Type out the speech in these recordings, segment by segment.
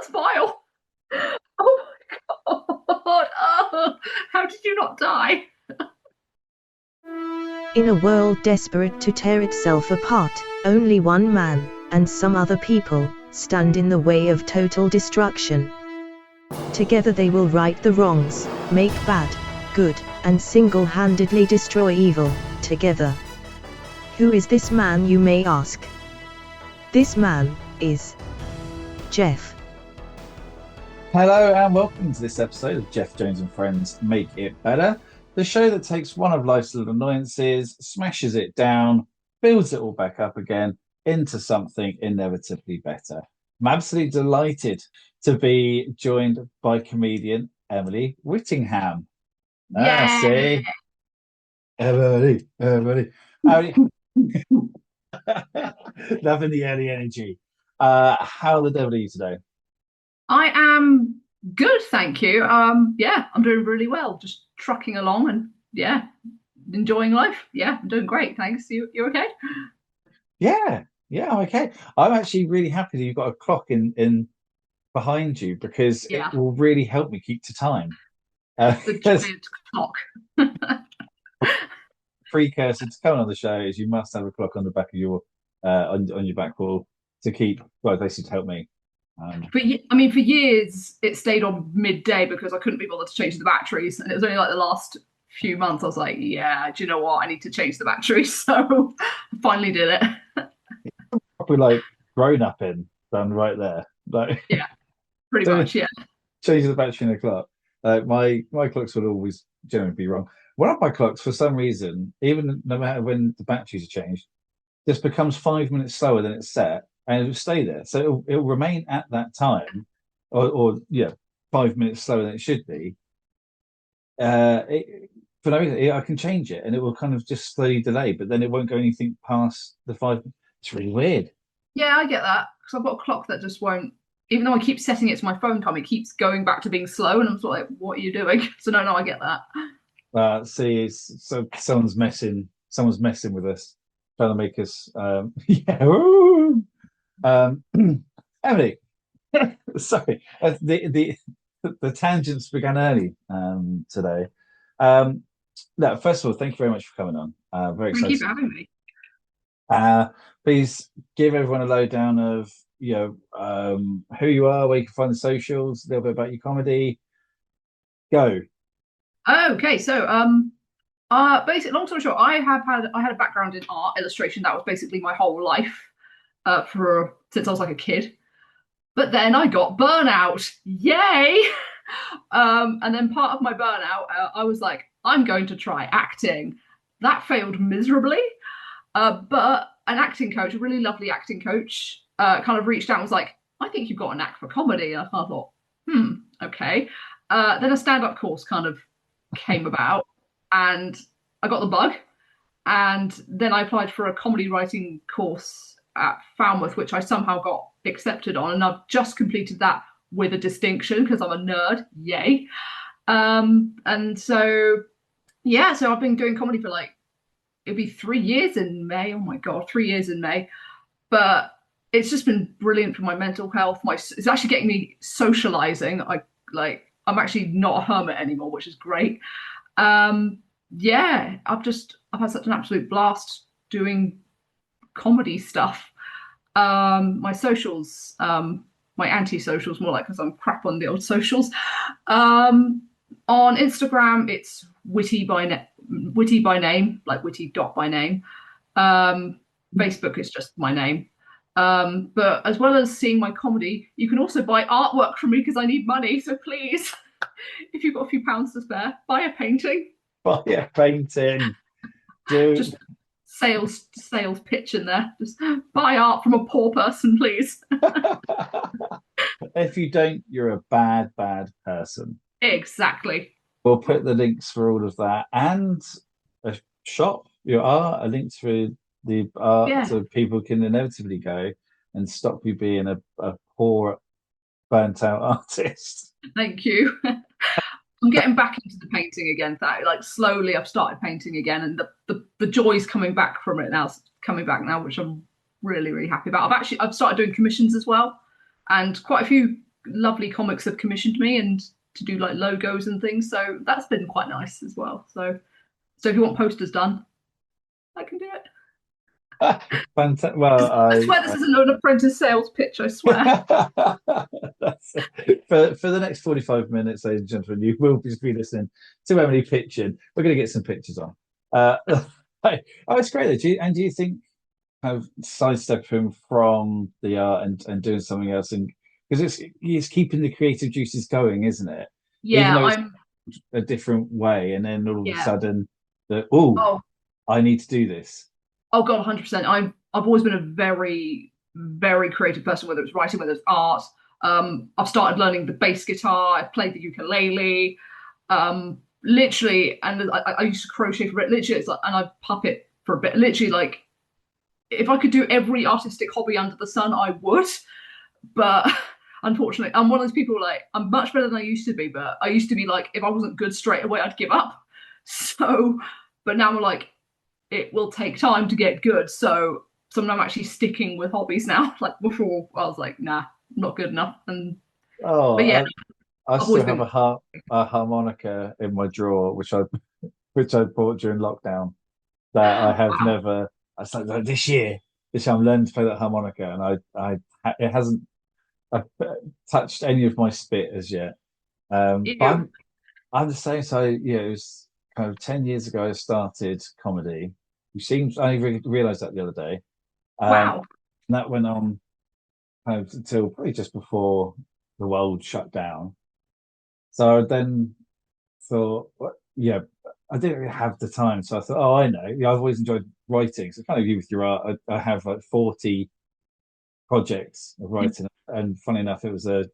that's vile. Oh my God. Oh, how did you not die? In a world desperate to tear itself apart, only one man, and some other people, stand in the way of total destruction. Together they will right the wrongs, make bad, good, and single-handedly destroy evil, together. Who is this man, you may ask? This man is Geoff. Hello and welcome to this episode of Geoff Jones and Friends Make It Better, the show that takes one of life's little annoyances, smashes it down, builds it all back up again into something inevitably better. I'm absolutely delighted to be joined by comedian Emily Whittingham. Yeah. See? Emily. Loving the early energy. How the devil are you today? I am good, thank you. Yeah, I'm doing really well. Just trucking along and yeah, enjoying life. Yeah, I'm doing great, thanks. You okay? Yeah, I'm okay. I'm actually really happy that you've got a clock in behind you because it Yeah, will really help me keep to time. the Because giant clock. precursor to coming on the show is you must have a clock on the back of your on your back wall to keep, well, basically to help me. But I mean, for years it stayed on midday because I couldn't be bothered to change the batteries, and it was only like the last few months I was like, yeah, do you know what? I need to change the batteries. So I finally did it. Probably like grown up in done right there. Like Yeah, pretty don't much. Yeah. change the battery in the clock. My clocks will always generally be wrong. One of my clocks, for some reason, even no matter when the batteries are changed, just becomes 5 minutes slower than it's set, and it'll stay there. So it'll remain at that time, or yeah, 5 minutes slower than it should be. For no reason, I can change it, and it will kind of just slowly delay, but then it won't go anything past the five. It's really weird. Yeah, I get that because I've got a clock that just won't. Even though I keep setting it to my phone time, it keeps going back to being slow, and I'm sort of like, "What are you doing?" So no, I get that. See, so someone's messing with us, trying to make us, yeah. Woo! Um, Emily, sorry, the tangents began early today. Um, no, first of all, thank you very much for coming on. Very Thank you excited. for having me. Uh, Please give everyone a lowdown of who you are, where you can find the socials, a little bit about your comedy. Go. Okay, so basic long story short, I had a background in art illustration. That was basically my whole life for since I was like a kid. But then I got burnout. Yay! And then part of my burnout, I was like, I'm going to try acting. That failed miserably. But an acting coach, a really lovely acting coach, kind of reached out and was like, I think you've got a knack for comedy. And I kind of thought, okay. Then a stand-up course kind of came about and I got the bug. And then I applied for a comedy writing course at Falmouth, which I somehow got accepted on. And I've just completed that with a distinction because I'm a nerd. Yay. And so, yeah, so I've been doing comedy for like, it'll be 3 years in May. Oh my God, 3 years in May. But it's just been brilliant for my mental health. It's actually getting me socializing. I'm actually not a hermit anymore, which is great. Um, yeah, I've had such an absolute blast doing comedy stuff. My socials, my anti-socials more like because I'm crap on the old socials. Um, on Instagram, it's witty by name, like witty dot by name. Facebook is just my name. But as well as seeing my comedy, you can also buy artwork from me because I need money. So please, if you've got a few pounds to spare, buy a painting. Buy a painting. Do Just sales pitch in there. Just buy art from a poor person, please. if you don't, you're a bad person. Exactly. We'll put the links for all of that and a shop, your art, a link to the art Yeah. so people can inevitably go and stop you being a poor, burnt out artist. Thank you. I'm getting back into the painting again. Like slowly, I've started painting again, and the joy's coming back from it now. Coming back now, which I'm really happy about. I've started doing commissions as well, and quite a few lovely comics have commissioned me and to do like logos and things. So that's been quite nice as well. So if you want posters done, I can do it. Fantastic. Well, I swear this isn't an apprentice sales pitch. I swear. for the next 45 minutes, ladies and gentlemen, you will just be listening to Emily pitching. We're going to get some pictures on. Oh, it's great. Do you think kind of sidestepping from the art and doing something else, and because it's keeping the creative juices going, isn't it? Even Yeah, though it's I'm. a different way, and then all of a Yeah. sudden, Oh, I need to do this. oh God, 100%. I've always been a very, very creative person, whether it's writing, whether it's art. I've started learning the bass guitar. I've played the ukulele. Literally, and I used to crochet for it. Literally, it's like, and I puppet for a bit. Literally, like if I could do every artistic hobby under the sun, I would. But unfortunately, I'm one of those people like I'm much better than I used to be. But I used to be like, if I wasn't good straight away, I'd give up. So, but now I'm like, it will take time to get good. So sometimes I'm actually sticking with hobbies now. Like before, I was like, nah, not good enough. And Oh, but yeah, I I've still always have been. a harmonica in my drawer, which I bought during lockdown. That I have Wow. never. I started like, this year I'm learning to play that harmonica, and it hasn't I've touched any of my spit as yet. But Ew. I'm the same. So yeah, it was kind of 10 years ago I started comedy. You seems I only realized that the other day. Wow. And that went on kind of until probably just before the world shut down. So I then thought, yeah, I didn't really have the time. So I thought, oh, I know. Yeah, I've always enjoyed writing. So kind of you with your art, I have like 40 projects of writing. And funny enough, it was a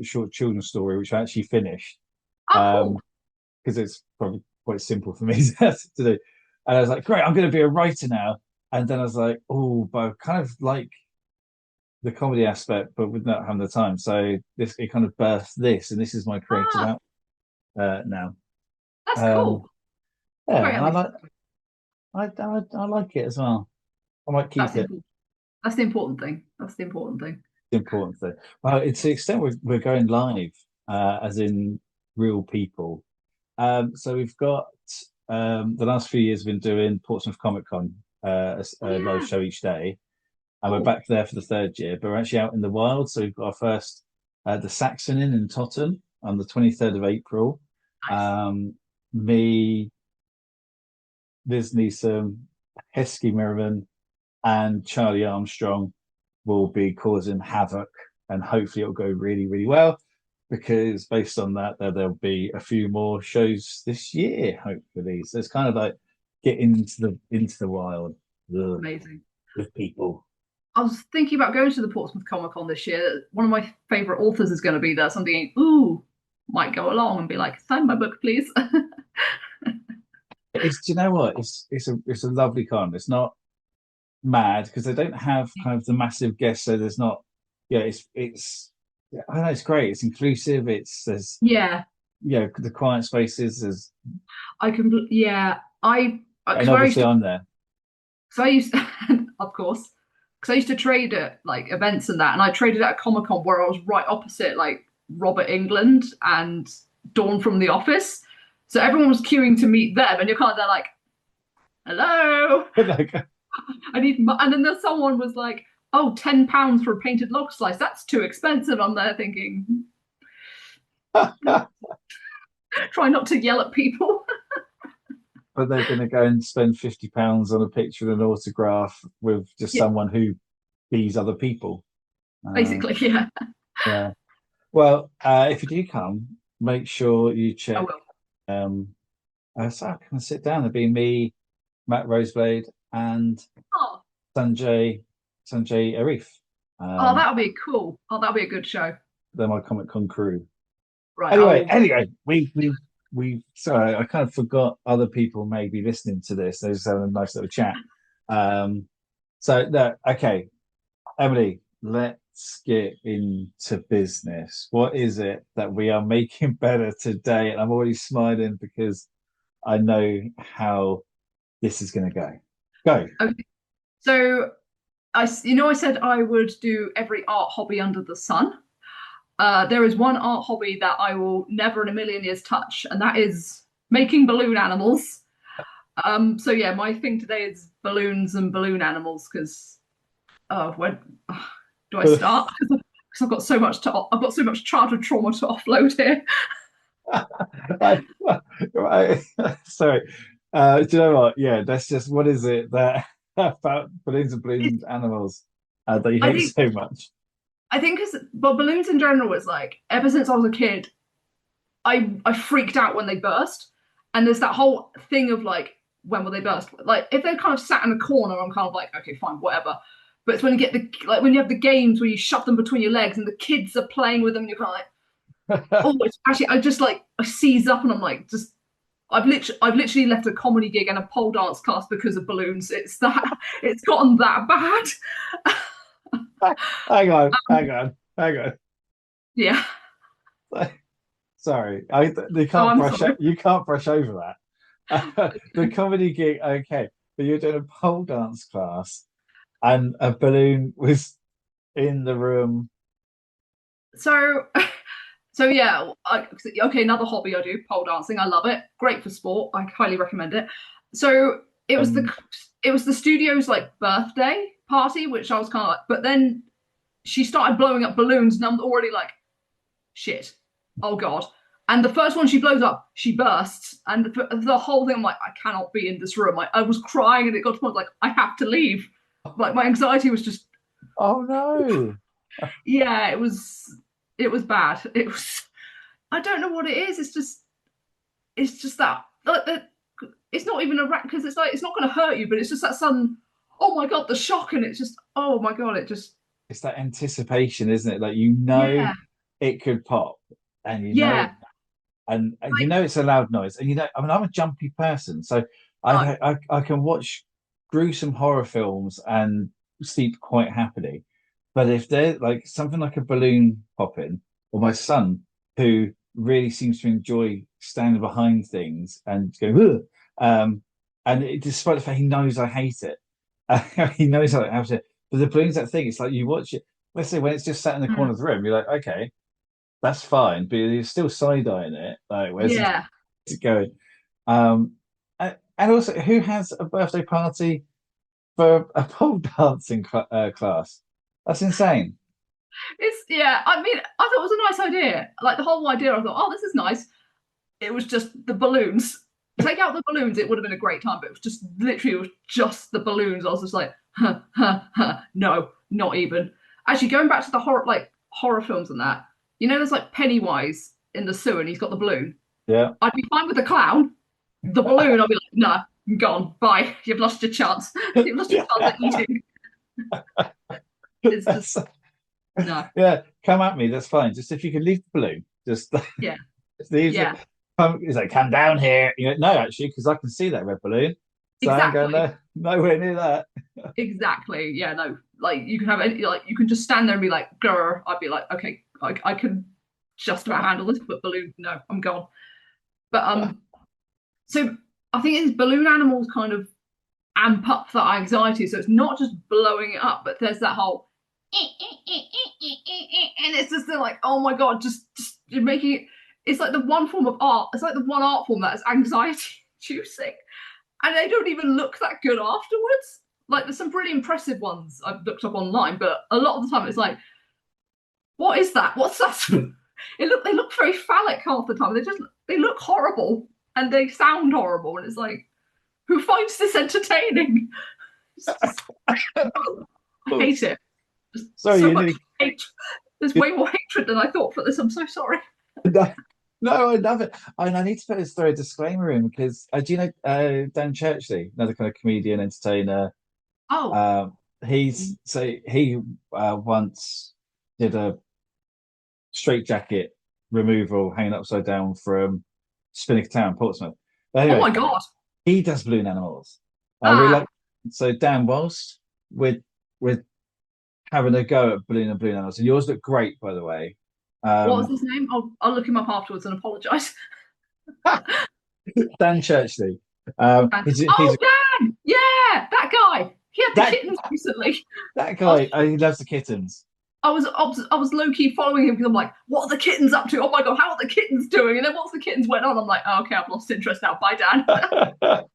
short children's story, which I actually finished Oh, because cool. it's probably quite simple for me to do. And I was like, great, I'm going to be a writer now. And then I was like, oh, but I kind of like the comedy aspect, but without having the time. So it kind of birthed this, and this is my creative Ah, out now. that's Um, cool. yeah, Very and I ambitious. like I like it as well. I might That's keep it. important. That's the important thing. That's the important thing. The important thing. Well, it's to the extent we're going live, as in real people. So we've got the last few years we've been doing Portsmouth Comic Con, Oh a live yeah. show each day, and we're Cool. back there for the third year. But we're actually out in the wild, so we've got our first the Saxon Inn in Totton on the 23rd of April. Nice. Um, me, Liz Neeson, Heskey Merriman, and Charlie Armstrong will be causing havoc, and hopefully it'll go really, really well. Because based on that, there'll be a few more shows this year, hopefully. So it's kind of like getting into the wild Amazing. with people. I was thinking about going to the Portsmouth Comic Con this year. One of my favorite authors is going to be there. So I'm thinking, ooh, might go along and be like, sign my book, please. Do you know what? It's a lovely con. It's not mad because they don't have kind of the massive guests, so there's not. Yeah, it's. Yeah, I know it's great. It's inclusive. There's Yeah, the quiet spaces. There's I can. Yeah, I and because where I used obviously to, I'm there. because I used, of course, because I used to trade at like events and that, and I traded at a Comic Con where I was right opposite like Robert England and Dawn from The Office. So everyone was queuing to meet them, and you're kind of there like, hello, Like, I need, and then there's someone was like, oh, £10 for a painted log slice. That's too expensive. I'm there thinking, try not to yell at people. but they're going to go and spend £50 on a picture and an autograph with just Yeah, someone who these other people. Um, basically, yeah, yeah. Well, if you do come, make sure you I check. will. Um, so I can sit down. It'll be me, Matt Roseblade, and Oh, Sanjay Arif. oh, Um, that'll be cool. Oh, that'll be a good show. they're my Comic Con crew. Right, I Anyway, will. anyway, we sorry, I kind of forgot other people may be listening to this. They're just having a nice little chat. Um, so no, okay, Emily, let's get into business. What is it that we are making better today? And I'm already smiling because I know how this is going to go. Go. Okay. So I said I would do every art hobby under the sun. There is one art hobby that I will never in a million years touch, and that is making balloon animals. So yeah, my thing today is balloons and balloon animals because when do I start? Because I've got so much I've got so much childhood trauma to offload here. Right, right. Sorry. Do you know what? Yeah, that's just what is it that about balloons and balloon animals that you I hate think so much? I think because but balloons in general was like ever since I was a kid, I freaked out when they burst, and there's that whole thing of like when will they burst? Like if they're kind of sat in a corner, I'm kind of like okay, fine, whatever. But it's when you get the like when you have the games where you shove them between your legs and the kids are playing with them, and you're kind of like, oh, it's actually I just like I seize up and I'm like just I've literally left a comedy gig and a pole dance class because of balloons. It's gotten that bad. Hang on, hang on, hang on. Yeah. Sorry, you Oh, can't I'm brush sorry. up. You can't brush over that. The comedy gig, okay, but you're doing a pole dance class, and a balloon was in the room. So so yeah, okay, another hobby I do, pole dancing. I love it. Great for sport. I highly recommend it. So And it was the studio's like birthday party, which I was kind of like, but then she started blowing up balloons, and I'm already like, shit, oh god. And the first one she blows up, she bursts, and the whole thing, I'm like, I cannot be in this room. I was crying, and it got to the point like I have to leave. Like my anxiety was just, oh no, yeah, it was bad. It was, I don't know what it is. It's just that like it's not even a rat because it's like it's not going to hurt you, but it's just that sudden, oh my god, the shock, and it's just, oh my god, it just, it's that anticipation, isn't it? Like you know yeah, it could pop, and you know yeah, it, and you like, know it's a loud noise, and you know. I mean, I'm a jumpy person, so uh, I can watch gruesome horror films and sleep quite happily. But if they're like something like a balloon popping, or my son, who really seems to enjoy standing behind things and going, "Ugh," and despite the fact he knows I hate it, he knows I have to. But the balloon's that thing. It's like you watch it. Let's say when it's just sat in the corner mm, of the room, you're like, okay, that's fine, but you're still side eyeing it. Like, where's it yeah. going? And also, who has a birthday party for a pole dancing class? That's insane. It's yeah. I mean, I thought it was a nice idea. Like the whole idea, I thought, oh, this is nice. It was just the balloons. Take out the balloons, it would have been a great time. But it was just literally, it was just the balloons. I was just like, huh, huh, huh. No, not even. Actually, going back to the horror films and that, you know, there's like Pennywise in the sewer, and he's got the balloon. Yeah. I'd be fine with the clown. The balloon, I'll be like, nah, I'm gone. Bye. You've lost your chance. You've lost your chance at eating. It's just no. Yeah, come at me. That's fine. Just if you could leave the balloon, just, Yeah, just leave it. yeah, He's like, come down here. You know, no, actually, because I can see that red balloon, so I ain't going exactly. there. Nowhere near that. Exactly. Yeah, no. Like you can have any like you can just stand there and be like, grr. I'd be like, okay, I can just about handle this, but balloon, no, I'm gone. But so I think it's balloon animals kind of amp up that anxiety. So it's not just blowing it up, but there's that whole and it's just like, oh my god, just you're making it. It's like the one form of art. It's like the one art form that is anxiety inducing, and they don't even look that good afterwards. Like there's some pretty impressive ones I've looked up online, but a lot of the time it's like, what is that? What's that? They look very phallic half the time. They look horrible and they sound horrible, and it's like, who finds this entertaining? It's just, I hate it. Just Sorry, so you much nearly. hate. There's way more hatred than I thought for this. I'm so sorry. No, no, I love it. And I need to throw a disclaimer in because do you know Dan Churchley, another kind of comedian, entertainer? Oh, Um, he once did a straitjacket removal hanging upside down from Spinnaker Town, Portsmouth. But oh anyway, my god. he does balloon animals. I really Ah, like. So Dan, whilst we're having a go at balloon and balloon animals, and yours look great, by the way. what was Um, his name? I'll look him up afterwards and apologise. Dan Churchley. He's Oh, Dan! Yeah, that guy. He had the that kittens recently. that I was, guy. He loves the kittens. I was low key following him because I'm like, what are the kittens up to? Oh my god, how are the kittens doing? And then once the kittens went on, I'm like, oh, okay, I've lost interest now. Bye, Dan.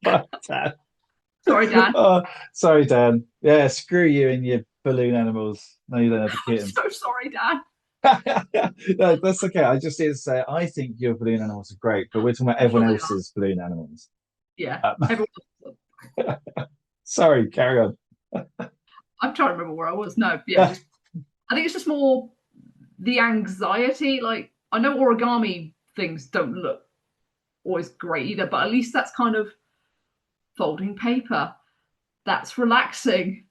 But, Sorry, Dan. oh, sorry, Dan. Yeah, screw you and your balloon animals. No, you don't have the I'm kittens. so sorry, Dan. No, that's okay. I just need to say, I think your balloon animals are great, but we're talking about I'm sure everyone they are. else's balloon animals. Yeah, Um, everyone. sorry, carry on. I'm trying to remember where I was. No, yeah, just I think it's just more the anxiety. Like I know origami things don't look always great either, but at least that's kind of folding paper. That's relaxing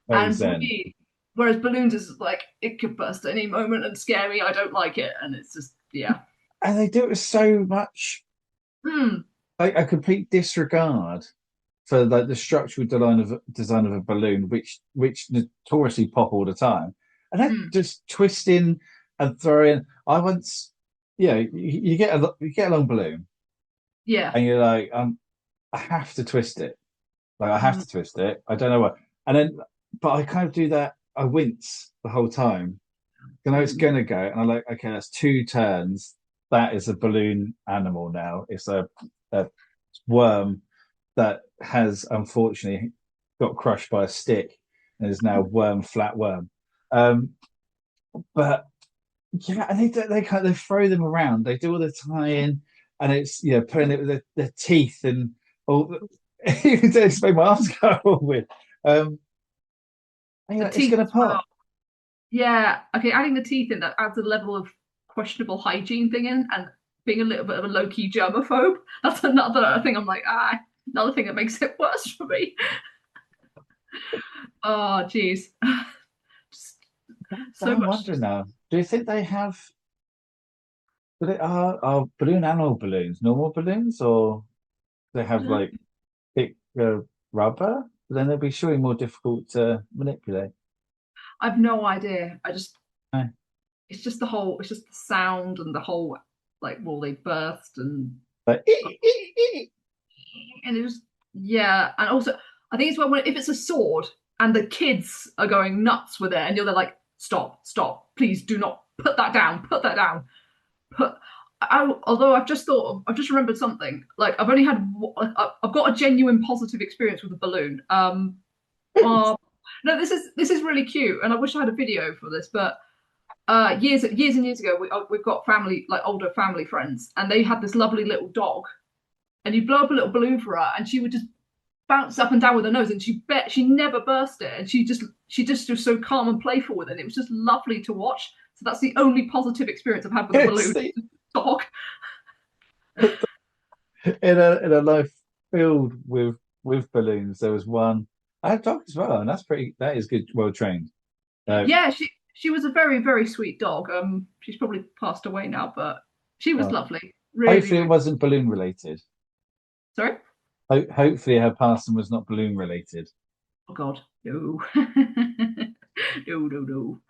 Very and zen. breathe. Whereas balloons is like it could burst at any moment and scare me. I don't like it, and it's just yeah. And they do it with so much, Hmm. like a complete disregard for like the structural design of a balloon, which notoriously pop all the time, and then Hmm. just twisting and throwing. I once, you get a long balloon, Yeah. and you're like, I have to twist it. Like I have Hmm. to twist it. I don't know what. And then, but I kind of do that. I wince the whole time. I know it's Hmm. gonna go, and I'm like, okay, that's two turns. That is a balloon animal now. It's a worm that has unfortunately got crushed by a stick and is now worm flat worm. Um, but yeah, and they throw them around. They do all the tying, and it's putting it with the teeth and all. Even to explain my arms go with. Um, and The it's teeth gonna as well. pop. Yeah. Okay. Adding the teeth in that adds a level of questionable hygiene thing in, and being a little bit of a low key germaphobe. That's another thing. I'm like, another thing that makes it worse for me. Oh, geez. Just But so I'm much. wondering now. Do you think they have? Do they are balloon animal balloons normal balloons, or they have like thick rubber? Then they'll be surely more difficult to manipulate. I've no idea. No. It's just the whole, it's just the sound and the whole, like, will they burst But and it was, yeah. And also, I think it's when if it's a sword and the kids are going nuts with it and you're there like, stop, stop, please do not put that down. Put, although I've just remembered something. Like I've only had, I've got a genuine positive experience with a balloon. Uh, no, this is really cute, and I wish I had a video for this, but years and years ago, we've got family like older family friends, and they had this lovely little dog, and you blow up a little balloon for her, and she would just bounce up and down with her nose, and she never burst it, and she just was so calm and playful with it. And it was just lovely to watch. So that's the only positive experience I've had with a balloon. see, Dog. in a life filled with balloons, there was one. I had dog as well, and that is good, well trained. Uh, Yeah, she was a very sweet dog. She's probably passed away now, but she was well, lovely. Really, hopefully it really. wasn't balloon related. Sorry. Hopefully her passing was not balloon related. Oh God, no, no.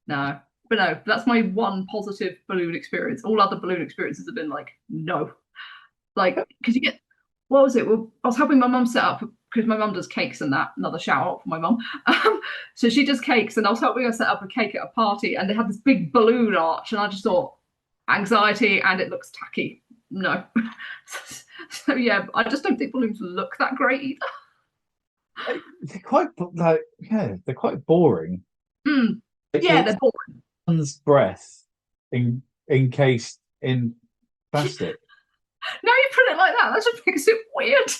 No, but no, that's my one positive balloon experience. All other balloon experiences have been like, no. Like, because you get, what was it? Well, I was helping my mum set up because my mum does cakes and that. Another shout out for my mum. So she does cakes, and I was helping her set up a cake at a party, and they had this big balloon arch, and I just thought, anxiety, and it looks tacky. No. So yeah, I just don't think balloons look that great either. They're quite like they're quite boring. Mm, yeah, It's they're boring. one's breath encased in plastic. Now you put it like that just makes it weird.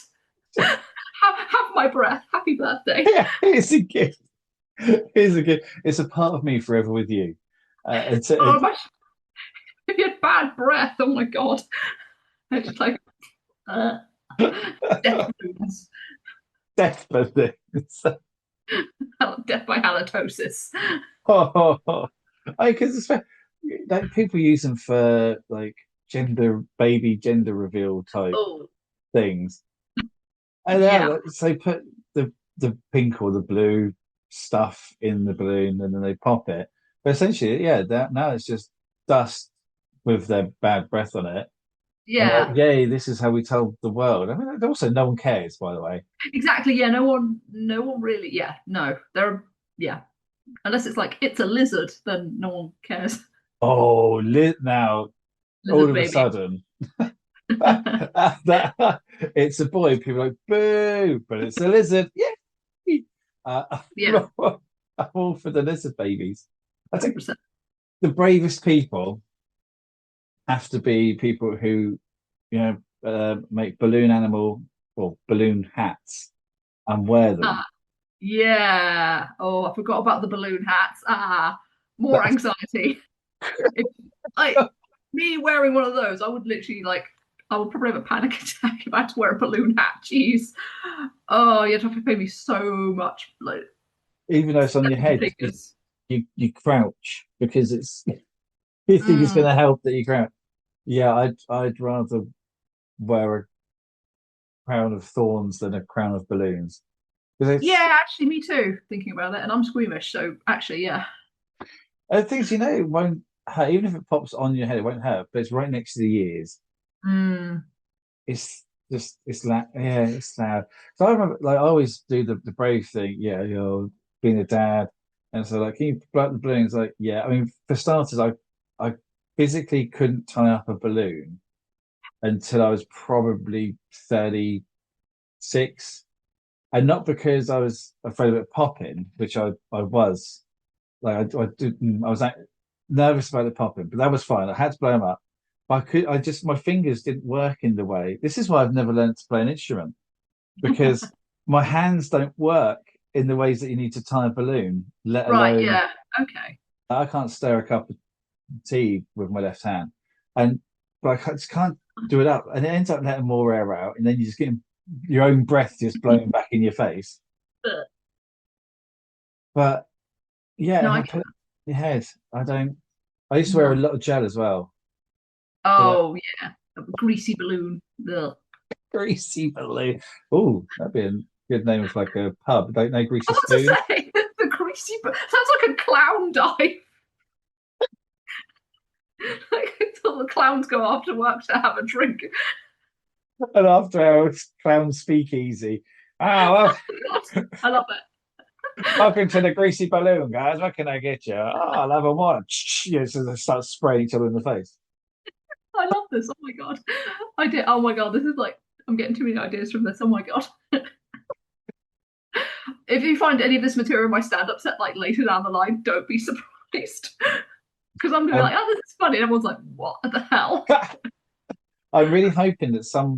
Have my breath. Happy birthday. Yeah, it's a gift. It's a gift. It's a part of me forever with you. Oh, my, if you had bad breath, oh my god. I just like uh, death balloons, definitely. death by halitosis. Oh, because like people use them for like baby gender reveal type Oh things, and yeah, so they put the pink or the blue stuff in the balloon, and then they pop it. But essentially, yeah, now it's just dust with their bad breath on it. And yeah, yay, this is how we tell the world. I mean, also no one cares, by the way. exactly. Yeah, no one really. Yeah, no, they're yeah. Unless it's like it's a lizard, then no one cares. Oh, now all Lizard of a baby. sudden, it's a boy. People are like boo, but it's a lizard. Yay! Yeah, I'm all for the lizard babies. I think 100%. the bravest people have to be people who, make balloon animal or balloon hats and wear them. Ah, yeah. Oh, I forgot about the balloon hats. More That's anxiety. If like me wearing one of those, I would literally like I would probably have a panic attack if I had to wear a balloon hat. Jeez. Oh, you'd have to pay me so much, like even though it's on your seven head, you figures. you crouch because it's you think it's going Mm. to help that you crouch. Yeah, I'd rather wear a crown of thorns than a crown of balloons because it's Yeah, actually, me too. Thinking about it, and I'm squeamish, so actually, yeah. the things it won't hurt even if it pops on your head, it won't hurt, but it's right next to the ears. Mm. It's just yeah, it's loud. So I remember like I always do the brave thing, yeah, being a dad, and so like can you blow up the balloons? Like yeah, I mean for starters, I physically couldn't tie up a balloon until I was probably 36. And not because I was afraid of it popping, which I was. Like I didn't, I was like, nervous about it popping, but that was fine. I had to blow them up. But I just my fingers didn't work in the way. This is why I've never learned to play an instrument because my hands don't work in the ways that you need to tie a balloon, let Right, alone yeah. Okay. I can't stir a cup of tea with my left hand. And but I just can't do it up. And it ends up letting more air out, and then you just get your own breath just blowing back in your face. But, But yeah, no, and I I get put it in your head. I don't. I used to wear a no. lot of gel as well. So like Oh, yeah. A greasy balloon. Ugh. greasy balloon. Oh, that'd be a good name of like a pub. Don't know I greasy was about spoon. to say the greasy sounds like a clown dive. Like until the clowns go after work to have a drink. And after hours, clown speakeasy. Ah, well, God, I love it. welcome to the greasy balloon, guys. What can I get you? Oh, I'll have a one. Yeah, so they start spraying each other in the face. I love this. Oh my god. I did. Oh my god. This is like I'm getting too many ideas from this. Oh my god. If you find any of this material in my stand-up set like later down the line, don't be surprised. Because I'm gonna be like, Um, oh, this is funny. And everyone's like, what the hell? I'm really hoping that so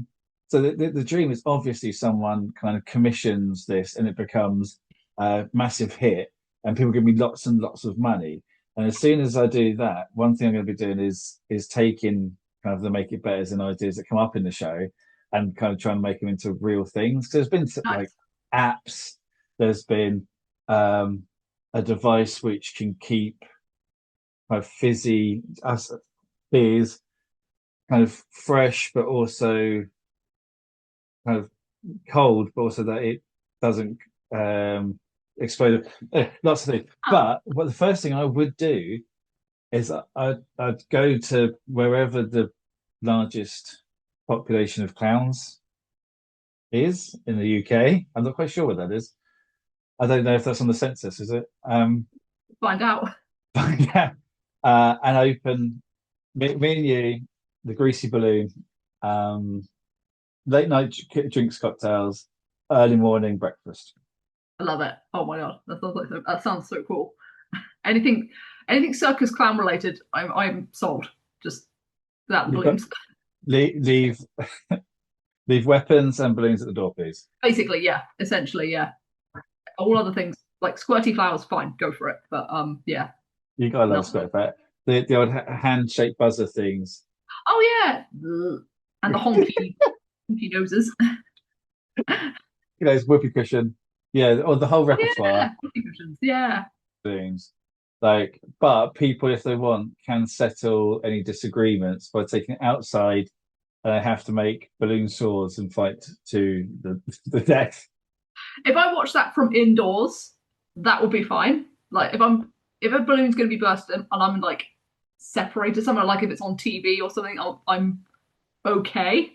the dream is obviously someone kind of commissions this and it becomes a massive hit and people give me lots and lots of money. And as soon as I do that, one thing I'm going to be doing is taking kind of the make it betters and ideas that come up in the show and kind of trying to make them into real things. There's been like Nice. apps, there's been um, a device which can keep kind of fizzy us beers kind of fresh, but also kind of cold, but also that it doesn't explode. Lots of things. Oh, But what the first thing I would do is I'd go to wherever the largest population of clowns is in the UK. I'm not quite sure what that is. I don't know if that's on the census, is it? find out. But yeah, and open me and you, the greasy balloon. Um, late night drinks, cocktails, early morning breakfast. I love it. Oh my god. That sounds so cool. Anything anything circus clown related, I'm sold. Just without the You've got balloons. leave leave weapons and balloons at the door, please. Basically, yeah. Essentially, yeah. All other things like squirty flowers, fine, go for it. But yeah, You gotta love no. square pet. The old handshake buzzer things. Oh yeah. And the honky noses. It's whoopee cushion. Yeah, or the whole Oh repertoire yeah, whoopee cushions. Yeah. things. Like, but people, if they want, can settle any disagreements by taking it outside and they have to make balloon swords and fight to the death. If I watch that from indoors, that will be fine. Like if a balloon's going to be bursting and I'm like separated somewhere, like if it's on TV or something, I'm okay.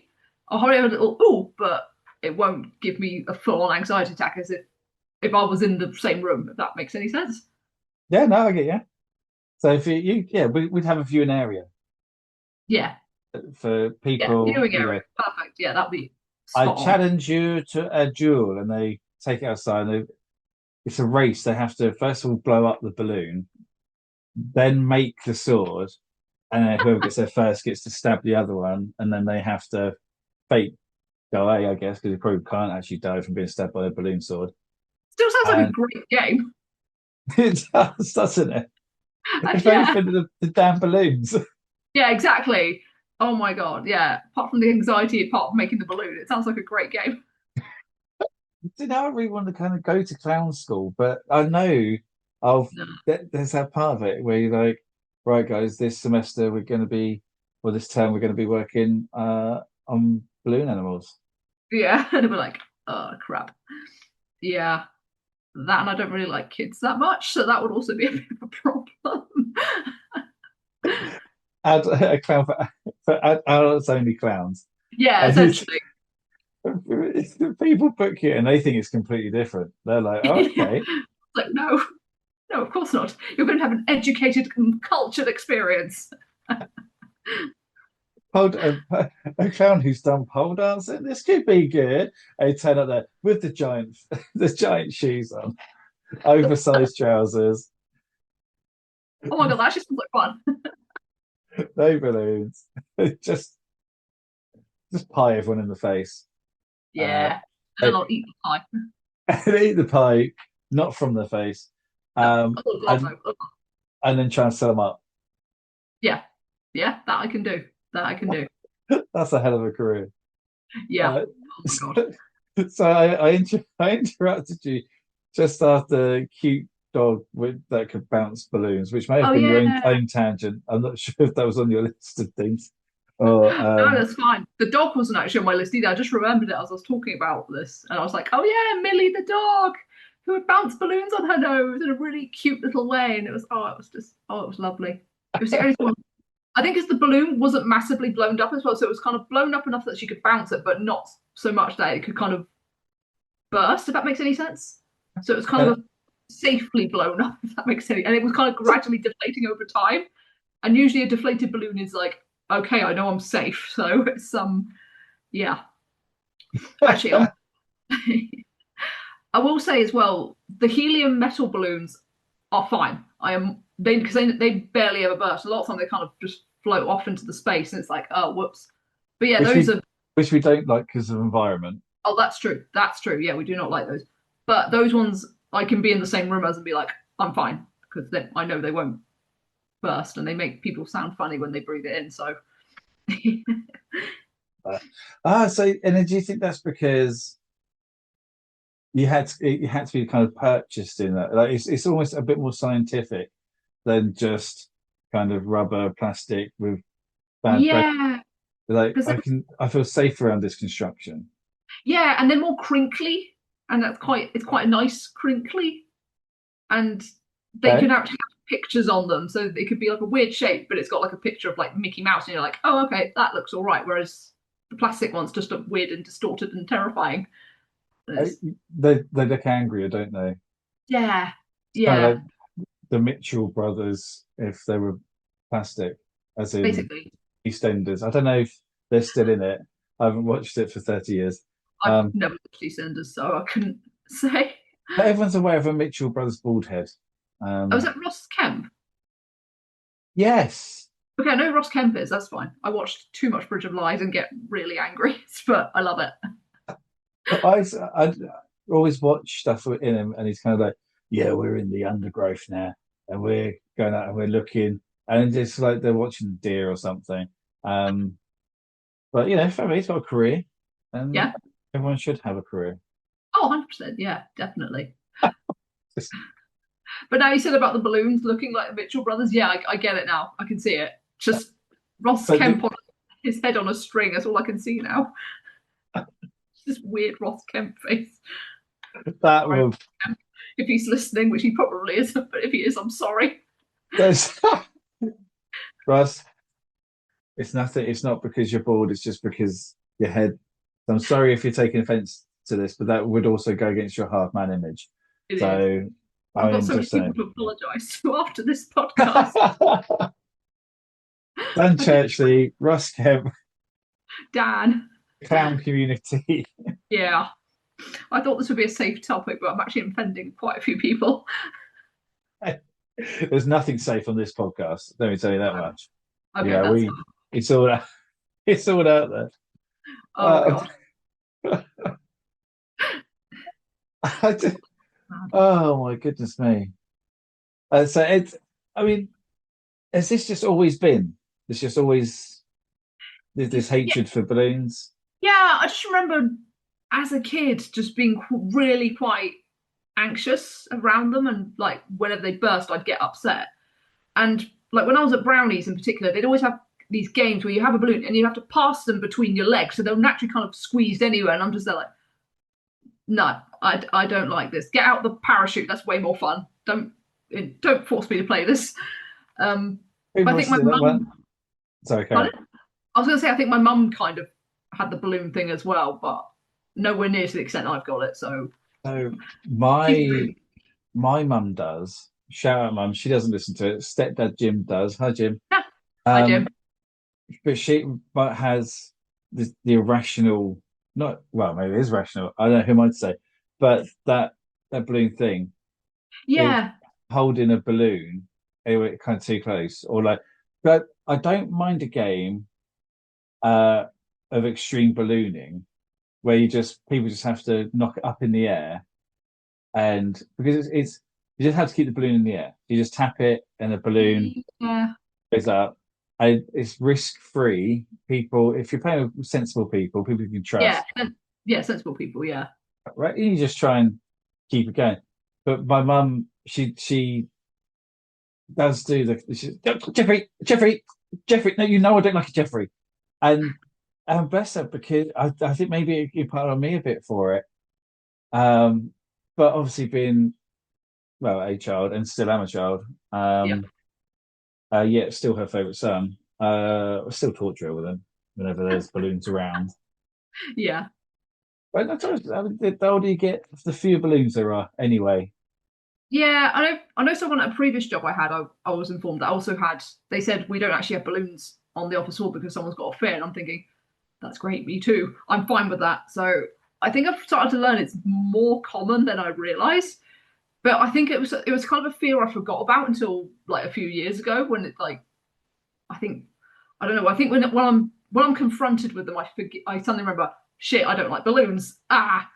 I'll probably have a little ooh, but it won't give me a full on anxiety attack as if I was in the same room. If that makes any sense. Yeah, no, I get you. So if yeah, we'd have a viewing area Yeah, for yeah, people. viewing area, perfect. Yeah, that'd be I spot on. challenge you to a duel, and they take it outside. It's a race. They have to first of all blow up the balloon, then make the sword, and then whoever gets there first gets to stab the other one, and then they have to fake die, I guess, because you probably can't actually die from being stabbed by a balloon sword. Still sounds like a And great game. it does, doesn't it? If only Yeah, for the damn balloons. yeah, exactly. Oh my God, yeah. Apart from the anxiety part of making the balloon, it sounds like a great game. You know, I really want to kind of go to clown school, but I know I've No. there's that part of it where you're like, right, guys, this semester we're going to be, or this term we're going to be working on balloon animals. Yeah, and we're like, oh crap. Yeah, that and I don't really like kids that much, so that would also be a bit of a problem. Add a clown for adults only clowns, Yeah, and it's essentially. people book it and they think it's completely different. They're like, oh, Yeah. okay. Like, no, no, of course not. You're going to have an educated and cultured experience. A clown who's done pole dancing. This could be good. I turn up there with the giant, the giant shoes on, oversized trousers, Oh my God, that actually sounds like fun. no balloons, just just pie everyone in the face, uh, Yeah, and then and I'll eat the pie. and eat the pie, not from the face, No. um, Oh God, and no. Oh, and then try and sell them up. yeah, yeah, that I can do. That I can do. That's a hell of a career. Yeah. Uh, Oh my God. so I interrupted you just after cute dog that could bounce balloons, which may have Oh been your yeah. own tangent. I'm not sure if that was on your list of things. Or No, that's fine. The dog wasn't actually on my list either. I just remembered it as I was talking about this, and I was like, "Oh yeah, Millie the dog, who would bounce balloons on her nose in a really cute little way." And it was just, it was lovely. It was the only one. I think because the balloon wasn't massively blown up as well, so it was kind of blown up enough that she could bounce it, but not so much that it could kind of burst. If that makes any sense. So it was kind uh, of a safely blown up, if that makes sense, and it was kind of gradually deflating over time. And usually a deflated balloon is like, okay, I know I'm safe. So it's yeah. Actually, I will say as well, the helium metal balloons are fine. I am they because they barely ever burst. A lot of time they kind of just float off into the space, and it's like, oh, whoops. But yeah, which those we are. which we don't like because of environment. Oh, that's true. That's true. Yeah, we do not like those. But those ones, I can be in the same room as and be like, I'm fine because I know they won't burst, and they make people sound funny when they breathe it in. So Uh, so and then do you think that's because you had to be kind of purchased in that? Like it's almost a bit more scientific than just kind of rubber plastic with bad breath. yeah, Like because I feel safe around this construction. yeah, and they're more crinkly, and it's quite a nice crinkly, and they Okay. can actually have pictures on them, so it could be like a weird shape, but it's got like a picture of like Mickey Mouse, and you're like, oh, okay, that looks all right. Whereas the plastic ones just look weird and distorted and terrifying. Uh, It's, they look angrier, don't they? yeah, It's kind of yeah, like the Mitchell brothers if they were plastic, as in basically. EastEnders. I don't know if they're still in it. I haven't watched it for 30 years. I've Um, never actually Senders, so I couldn't say. but everyone's aware of a Mitchell brothers bald head. Oh, is Um, that Ross Kemp? yes. Okay, I know Ross Kemp is. That's fine. I watched too much Bridge of Lies and get really angry, but I love it. I always watch stuff in him, and he's kind of like, "Yeah, we're in the undergrowth now, and we're going out and we're looking, and it's like they're watching deer or something." Um, but you know, family, he's got a career, and Yeah. everyone should have a career. Oh, 100%. Yeah, definitely. Just, But now you said about the balloons looking like the Mitchell brothers. Yeah, I get it now. I can see it. Just Ross but Kemp on his head on a string. That's all I can see now. This weird Ross Kemp face. that Sorry, will. if he's listening, which he probably isn't, but if he is, I'm sorry. There's Russ. It's nothing. It's not because you're bored. It's just because your head. I'm sorry if you're taking offense to this, but that would also go against your half man image. It is. So I've got mean, so many just people saying. to apologise to after this podcast. Dan Churchley, Russ Kemp, Dan, clown community. yeah. I thought this would be a safe topic, but I'm actually offending quite a few people. There's nothing safe on this podcast. Let me tell you that much. Okay, Yeah, that's it's all it's all out there. oh Uh, god. oh my goodness me. So it's, I mean, has this just always been? There's just always this Yeah, hatred for balloons. yeah. I just remember as a kid just being really quite anxious around them, and like whenever they burst, I'd get upset. And like when I was at Brownies in particular, they'd always have these games where you have a balloon and you have to pass them between your legs, so they'll naturally kind of squeezed anywhere. And I'm just there like, no, I don't like this. Get out the parachute. That's way more fun. Don't force me to play this. Who But I wants think to my do that one? mum. Sorry, Karen. Pardon? I was going to say I think my mum kind of had the balloon thing as well, but nowhere near to the extent I've got it. So So she's my pretty. my mum does. Shout out, mum. She doesn't listen to it. Stepdad Jim does. Hi, Jim. Yeah, I do. Um, but she but has the irrational, not well, maybe it is rational. I don't know who might say, but that balloon thing, it Yeah, holding a balloon, anyway, kind of too close, or like. But I don't mind a game uh of extreme ballooning where people just have to knock it up in the air, and because it's you just have to keep the balloon in the air. You just tap it and the balloon yeah, goes up. And it's risk free. People, if you're playing with sensible people you can yeah, trust, yeah. Sensible people. Yeah, right? You just try and keep it going. But my mum, she does do Jeffrey. No, I don't like it, Jeffrey. And bless her, because I think maybe you part on me a bit for it. Um, but obviously being, well, a child and still am a child. yeah, Yet still her favourite son. I still torture her with him whenever there's balloons around. yeah. But I mean, the older you get, the fewer balloons there are anyway. Yeah, I know. I know someone at a previous job I had. I was informed that also had. They said we don't actually have balloons on the office hall because someone's got a fit. And I'm thinking that's great. Me too. I'm fine with that. So I think I've started to learn it's more common than I realised. But I think it was kind of a fear I forgot about until like a few years ago when it like I think I don't know. I think when I'm confronted with them, I forget. I suddenly remember, shit, I don't like balloons. Ah,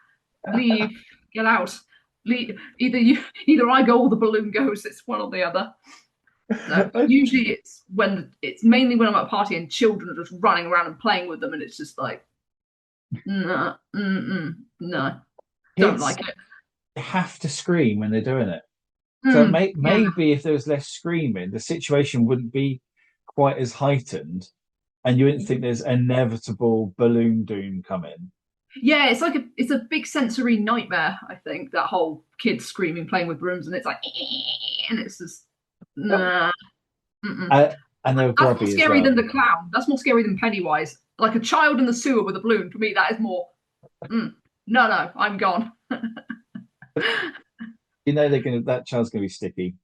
leave, get out. Leave. Either I go or the balloon goes. It's one or the other. So usually it's mainly when I'm at a party and children are just running around and playing with them, and it's just like, no, no, don't Kids like it. have to scream when they're doing it. So Yeah, maybe if there was less screaming, the situation wouldn't be quite as heightened, and you wouldn't think there's inevitable balloon doom coming. yeah. It's a big sensory nightmare. I think that whole kids screaming, playing with brooms, and it's like, and it's just nah. Mm-mm. Uh, and they're That's more grubby as scary well. than the clown. That's more scary than Pennywise. Like a child in the sewer with a balloon. For me, that is more. No, I'm gone. You know that child's gonna be sticky.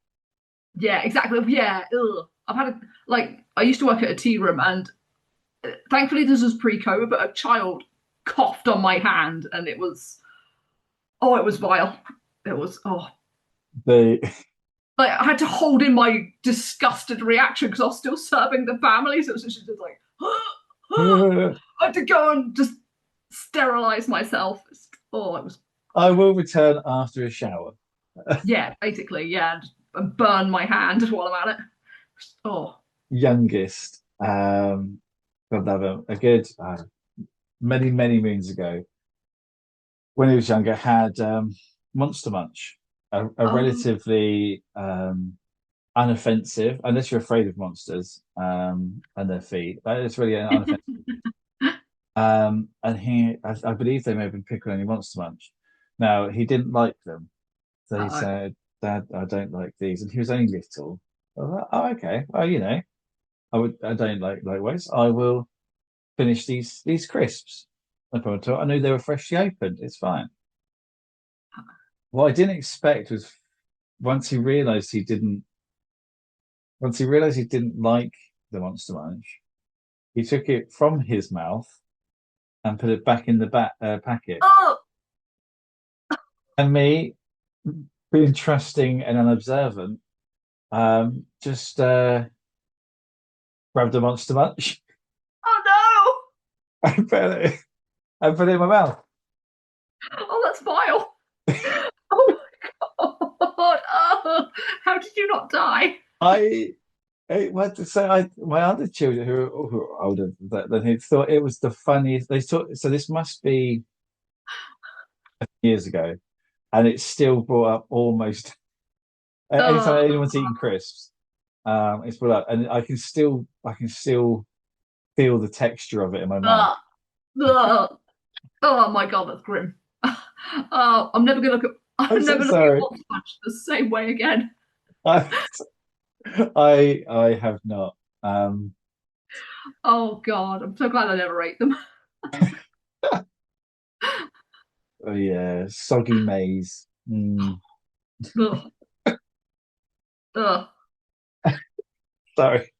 Yeah, exactly. Yeah, ugh. I've had like I used to work at a tea room, and thankfully this was pre-COVID, but a child coughed on my hand, and it was vile. It was The like I had to hold in my disgusted reaction because I was still serving the family, so it was just like I had to go and just sterilize myself. It was I will return after a shower. yeah, basically yeah, and burn my hand while I'm at it. Oh, Youngest, God love him, a good many moons ago when he was younger had Monster Munch, a oh, relatively unoffensive, unless you're afraid of monsters and their feet. But it's really an unoffensive. And I believe they may have been Pickle and Monster Munch. Now he didn't like them, so he uh-oh. said, "Dad, I don't like these." And he was only little. I was like, "Oh, okay. Well, I don't like likewise. I will finish these crisps." No problem at all. I knew they were freshly opened. It's fine. What I didn't expect was once he realized he didn't once he realized he didn't like the Monster Munch, he took it from his mouth and put it back in the packet. Oh, And me, being trusting and unobservant, just grabbed a Monster Munch oh and put it in my mouth. no! Oh, that's vile. Oh my god! Oh, how did you not die? I what to say? My other children who are older than he thought it was the funniest. They thought so. This must be years ago, and it's still brought up almost anytime Oh, anyone's eating crisps. It's brought up, and I can still feel the texture of it in my mouth. oh, oh, oh my god, that's grim. Oh, I'm never gonna look at. I'm I'm so never looking at sorry. Monster Munch the same way again. I I have not. Oh god, I'm so glad I never ate them. Oh yeah, soggy maize. Ugh, ugh. Sorry.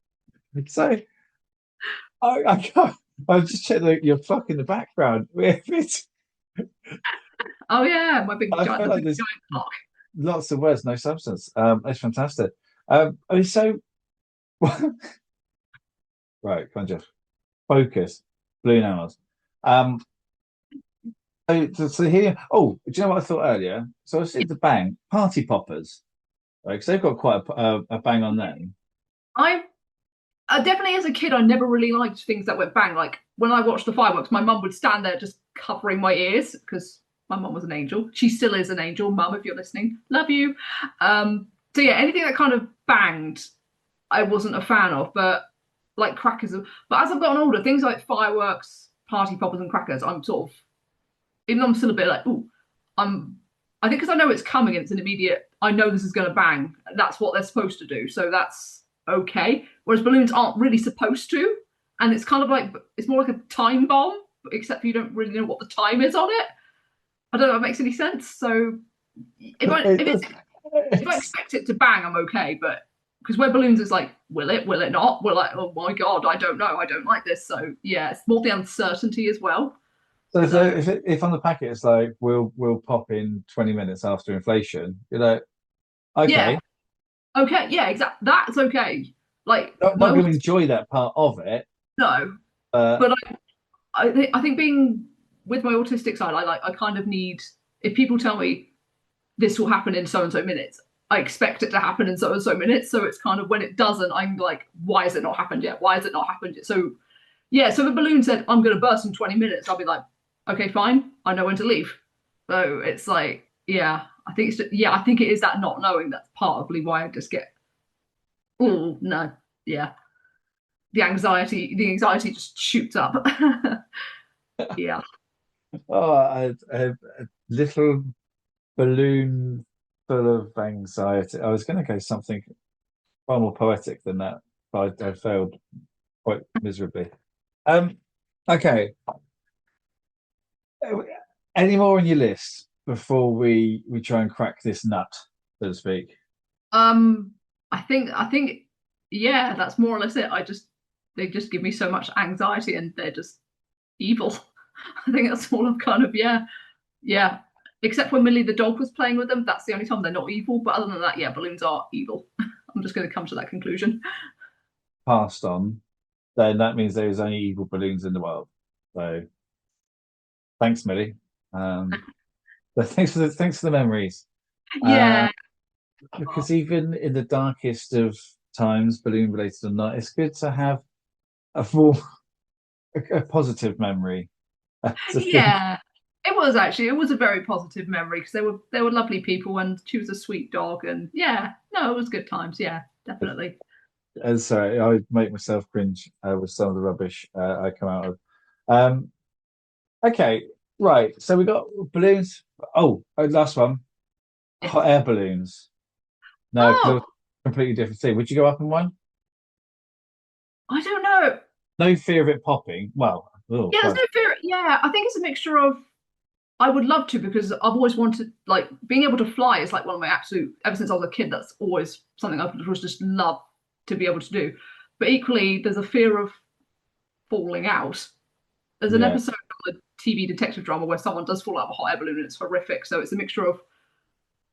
So I can't. I just checked your fuck in the background. Oh yeah, my big I giant, feel the like big there's giant cock. lots of words, no substance. It's fantastic. I mean, so right, come on, Jeff. Focus. Blue nails. Um, so here. Oh, do you know what I thought earlier? So I was at the Bang party poppers, right? Because they've got quite a bang on them. I definitely as a kid, I never really liked things that went bang. Like when I watched the fireworks, my mum would stand there just covering my ears because my mum was an angel. She still is an angel, mum, if you're listening. Love you. So yeah, anything that kind of banged, I wasn't a fan of. But like crackers, but as I've gotten older, things like fireworks, party poppers, and crackers, I'm sort of even though I'm still a bit like, ooh, I'm. I think because I know it's coming and it's an immediate. I know this is going to bang. That's what they're supposed to do. So that's okay. Whereas balloons aren't really supposed to, and it's kind of like it's more like a time bomb, except you don't really know what the time is on it. I don't know if that makes any sense. So It does. if I It's, expect it to bang, I'm okay. But because where balloons is like, will it? Will it not? We're like, oh my god, I don't know. I don't like this. So yeah, it's more the uncertainty as well. so So if on the packet it's like we'll pop in 20 minutes after inflation, you're like, yeah, okay, okay, yeah, exactly. That's okay. Like not my going to autistic, enjoy that part of it, no, but but I think being with my autistic side, I kind of need if people tell me this will happen in so and so minutes, I expect it to happen in so and so minutes. So it's kind of when it doesn't, I'm like, why has it not happened yet? Why has it not happened yet? So yeah, so if a balloon said I'm going to burst in 20 minutes, I'll be like, okay, fine, I know when to leave. So it's like, yeah, I think it is that not knowing that's partly why I just get, oh no, yeah, the anxiety just shoots up. Yeah. oh, a little balloon full of anxiety. I was going to go something far more poetic than that, but I failed quite miserably. Um, okay. Any more on your list before we try and crack this nut, so to speak? Um, I think yeah, that's more or less it. They just give me so much anxiety and they're just evil. I think that's all I've kind of yeah. Yeah. Except when Millie the dog was playing with them, that's the only time they're not evil. But other than that, yeah, balloons are evil. I'm just gonna come to that conclusion. Passed on, then that means there's only evil balloons in the world. So thanks, Millie. Um, but thanks for the memories. Uh, Yeah. because even in the darkest of times, balloon related or not, it's good to have a full a positive memory to think. Yeah. It was actually it was a very positive memory because they were lovely people and she was a sweet dog and yeah, no, it was good times. Yeah, definitely. And sorry, I make myself cringe with some of the rubbish I come out of. Um, okay, right. So we got balloons. Oh, last one. Hot Yes. air balloons. No, because it was Oh, a completely different thing. Would you go up in one? I don't know. No fear of it popping. Well, oh Yeah, there's God. no fear. Yeah, I think it's a mixture of. I would love to because I've always wanted, like, being able to fly is like one of my absolute, ever since I was a kid, that's always something I've just loved to be able to do. But equally, there's a fear of falling out. There's an Yeah, episode of the TV detective drama where someone does fall out of a hot air balloon and it's horrific. So it's a mixture of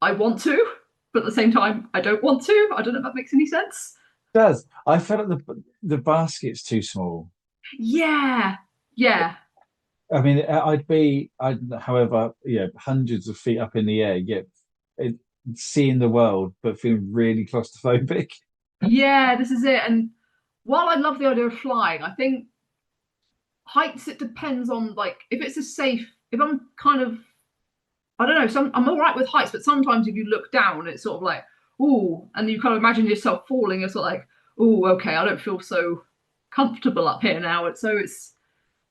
I want to, but at the same time, I don't want to. I don't know if that makes any sense. it does. I felt like the basket's too small. Yeah, yeah, I mean, however, hundreds of feet up in the air, yet it, seeing the world, but feeling really claustrophobic. yeah, this is it. And while I love the idea of flying, I think heights, it depends on, like, if it's a safe, if I'm kind of, I don't know, I'm all right with heights, but sometimes if you look down, it's sort of like, ooh, and you kind of imagine yourself falling, it's sort of like, ooh, okay, I don't feel so comfortable up here now.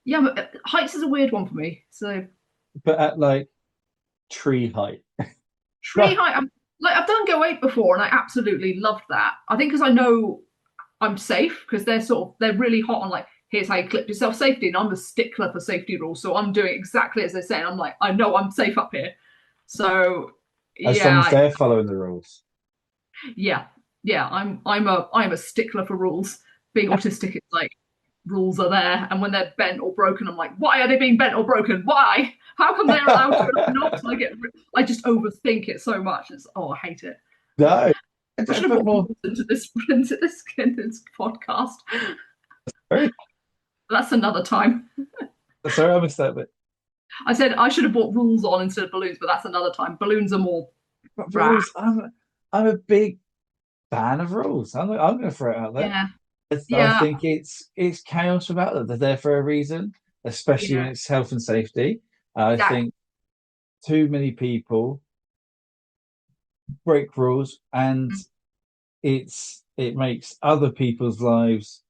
Yeah, but heights is a weird one for me. So But at like tree height. tree height, I've done Go 8 before, and I absolutely loved that. I think because I know I'm safe, because they're really hot on, like, here's how you clip yourself safety, and I'm a stickler for safety rules, so I'm doing exactly as they say, and I'm like, I know I'm safe up here. So As long as yeah, they're following the rules. yeah, yeah. I'm a stickler for rules. Being autistic, it's like rules are there, and when they're bent or broken, I'm like, why are they being bent or broken? Why? How come they're allowed to and I'm not? I just overthink it so much. I hate it. No, I should have but brought more. rules into this podcast. Sorry, That's another time. sorry, I missed that bit. I said I should have brought rules on instead of balloons, but that's another time. Balloons are more But rah. rules, I'm a big fan of rules. I'm going to throw it out there. Yeah, I yeah, think it's chaos without them. They're there for a reason, especially when yeah, it's health and safety. I exactly. think too many people break rules, and it makes other people's lives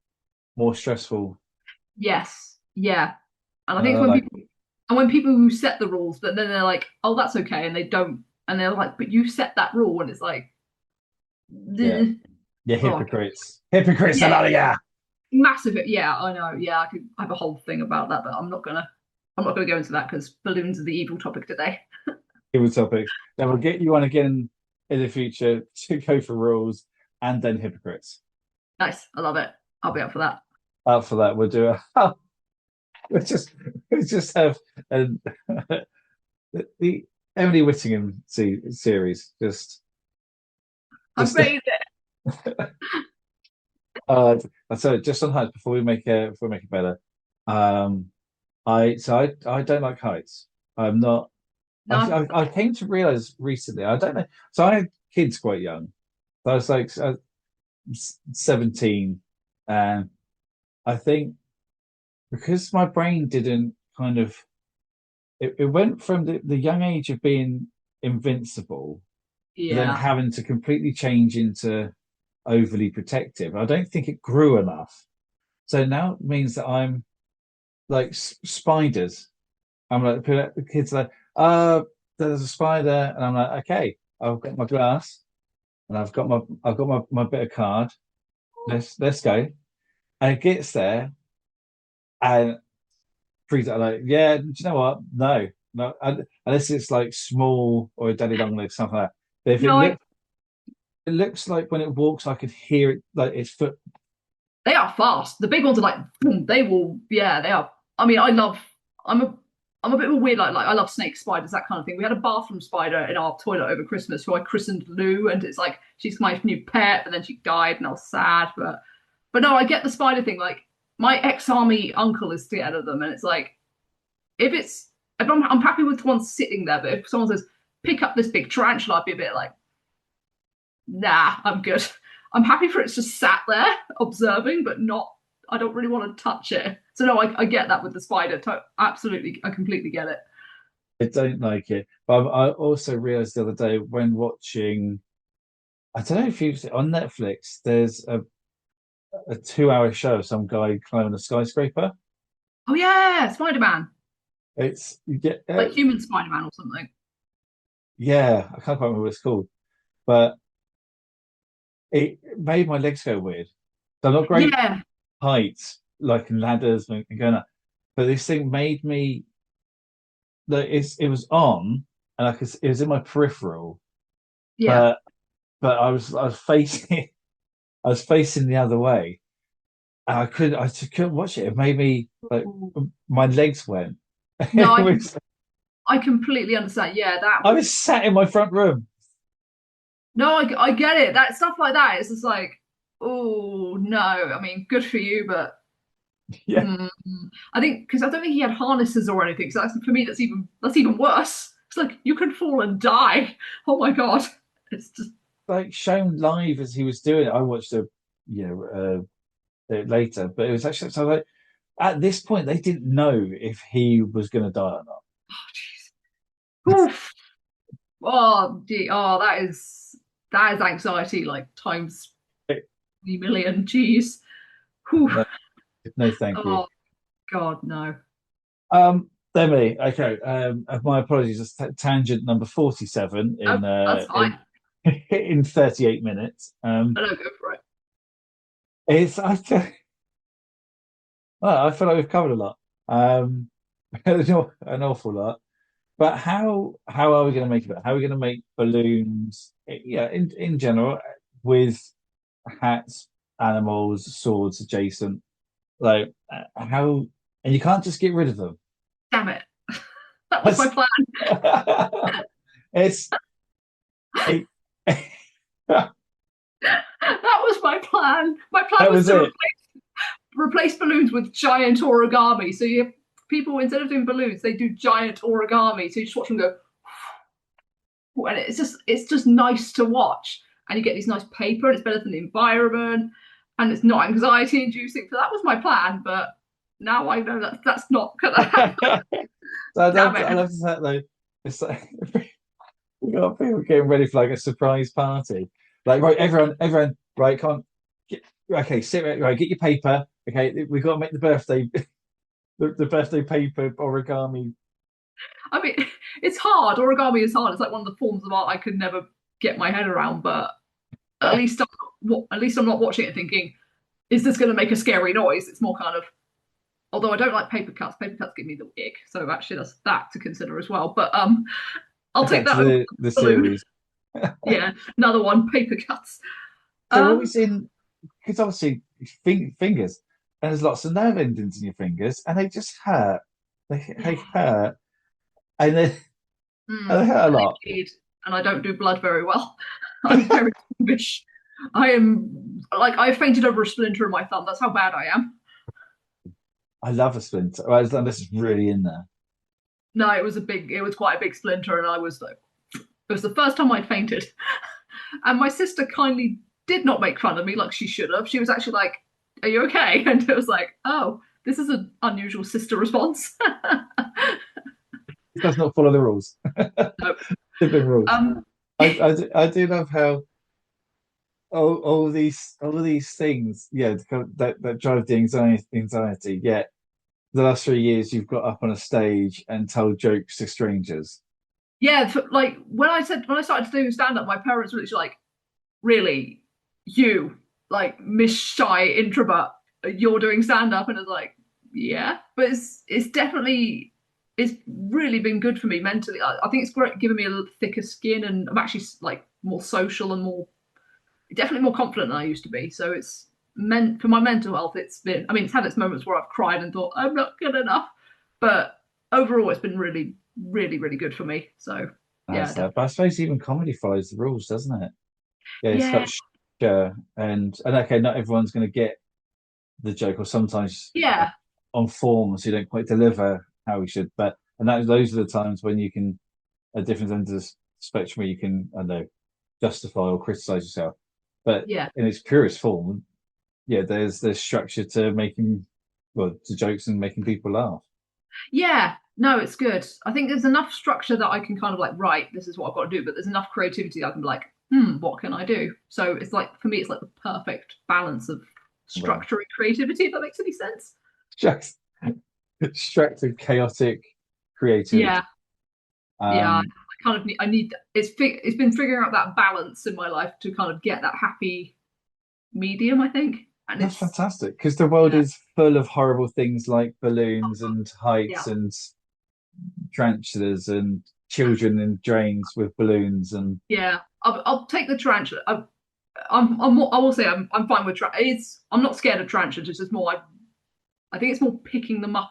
more stressful. Yes, yeah. And I think it's Uh, like when people who set the rules, but then they're like, oh, that's okay, and they don't, and they're like, but you set that rule, and it's like, yeah, yeah, oh, hypocrites, a yeah, lot of ya. massive. Yeah, I know. Yeah, I could have a whole thing about that, but I'm not gonna go into that because balloons are the evil topic today. Evil topics. Then we'll get you on again in the future to go for rules and then hypocrites. Nice, I love it. I'll be up for that. Up for that, we'll do a we'll just we'll just have a, the Emily Whittingham series. I'm Just ready. uh, so just on heights before we make it better. Um, I don't like heights. I'm not. No, I came to realize recently. I don't know. So I had kids quite young. So I was like 17, and I think because my brain didn't kind of it went from the young age of being invincible to then yeah, having to completely change into overly protective. I don't think it grew enough. So now it means that I'm like spiders. I'm like the kids are like, there's a spider, and I'm like, okay, I've got my glass and I've got my bit of card. Let's go. And it gets there and freaks out like, yeah, do you know what? No, no, unless it's like small or a daddy long leg, something like that. But if no, it looks like when it walks, I could hear it like its foot. they are fast. The big ones are like, boom, they will. Yeah, they are. I mean, I'm a. I'm a bit of a weird, like I love snake spiders, that kind of thing. We had a bathroom spider in our toilet over Christmas who I christened Lou, and it's like she's my new pet, but then she died, and I was sad. But no, I get the spider thing. Like my ex-army uncle is scared of them, and it's like if I'm happy with the one sitting there, but if someone says pick up this big tarantula, I'd be a bit like, nah, I'm good. I'm happy for it's just sat there observing, but not. I don't really want to touch it. So no, I get that with the spider. Absolutely, I completely get it. I don't like it. But I also realized the other day when watching, I don't know if you've seen on Netflix, there's a 2 hour show of some guy climbing a skyscraper. Oh yeah, Spider Man, It's you get like human Spider Man or something. yeah, I can't quite remember what it's called, but it made my legs go weird. So I'm not great Yeah, heights, like in ladders and going up, but this thing made me it was on, and it was in my peripheral, Yeah. but I was facing I was facing the other way, and I just couldn't watch it. It made me like my legs went. No, It was, I completely understand. Yeah, that I would. was sat in my front room. No, I get it. That stuff like that. It's just like, oh no. I mean, good for you, but Yeah, mm, I think because I don't think he had harnesses or anything. So that's for me. That's even worse. It's like you can fall and die. Oh my God. It's just like shown live as he was doing it. I watched you know it later, but it was actually so like at this point they didn't know if he was going to die or not. oh jeez. Oof. Oh, gee. Oh, that is anxiety like times 3 million. Jeez. Whew. No, no, thank you. Oh God, no. Emily, okay. My apologies. It's tangent number 47 Oh, that's fine. in 38 minutes. I don't go for it. It's well, I feel like we've covered a lot, an awful lot. But how are we going to make it? How are we going to make balloons? Yeah, in general, with hats, animals, swords adjacent. Like how, and you can't just get rid of them. Damn it. That was my That's, plan. it's it, that That was my plan. My plan was was to it. replace balloons with giant origami. So you have people instead of doing balloons, they do giant origami. So you just watch them go, and it's just nice to watch. And you get these nice paper, and it's better than the environment, and it's not anxiety inducing. So that was my plan, but now I know that's not gonna happen. So Damn I it. love the fact though. It's like we got people getting ready for like a surprise party. Like right, everyone, right, can't get, okay, sit right, get your paper. Okay, we got to make the birthday the birthday paper origami. I mean, it's hard. Origami is hard. It's like one of the forms of art I could never get my head around, but at least I'm not watching it thinking, is this going to make a scary noise? It's more kind of, although I don't like paper cuts. Paper cuts give me the ick. So actually, that's that to consider as well. But I'll take Back to that over the the balloon. series. Yeah, another one, paper cuts. They're Um, always in because obviously fingers, and there's lots of nerve endings in your fingers, and they just hurt. They hurt, and they hurt a and lot. they bleed, and I don't do blood very well. I'm very squeamish. I am like I fainted over a splinter in my thumb. That's how bad I am. I love a splinter, well, unless it's really in there. No, it was quite a big splinter, and I was like, it was the first time I'd fainted. And my sister kindly did not make fun of me like she should have. She was actually like, "Are you okay?" And it was like, "Oh, this is an unusual sister response." It does not follow the rules. No. Different rules. Um, I do love how all of these things, yeah, that drive the anxiety. Yeah, the last 3 years you've got up on a stage and told jokes to strangers. yeah, like when I started doing stand up, my parents were literally like, "Really, you like Miss Shy introvert, you're doing stand up?" And it's like, "Yeah," but it's definitely it's really been good for me mentally. I think it's great giving me a thicker skin, and I'm actually like more social and more definitely more confident than I used to be. So it's meant for my mental health. It's been, I mean, it's had its moments where I've cried and thought I'm not good enough, but overall, it's been really, really, really good for me. So yeah, That's that. definitely. But I suppose even comedy follows the rules, doesn't it? Yeah, it's got Yeah, sure, and okay, not everyone's going to get the joke, or sometimes yeah, on form, so you don't quite deliver how we should. But and those are the times when you can at different ends of the spectrum where you can, I don't know, justify or criticize yourself. But yeah, in its purest form, yeah, there's structure to making well to jokes and making people laugh. yeah. No, it's good. I think there's enough structure that I can kind of like, right, this is what I've got to do, but there's enough creativity that I can be like, what can I do? So it's like for me, it's like the perfect balance of Well, structure and creativity, if that makes any sense. just structured, chaotic, creative. Yeah, yeah. I Um, kind of need. I need. It's been figuring out that balance in my life to kind of get that happy medium. I think, and that's it's fantastic because the world yeah, is full of horrible things like balloons and yeah, heights and tarantulas and children in drains with balloons and Yeah, I'll take the tarantula. I will say I'm fine with it's. I'm not scared of tarantulas. It's just more. I think it's more picking them up.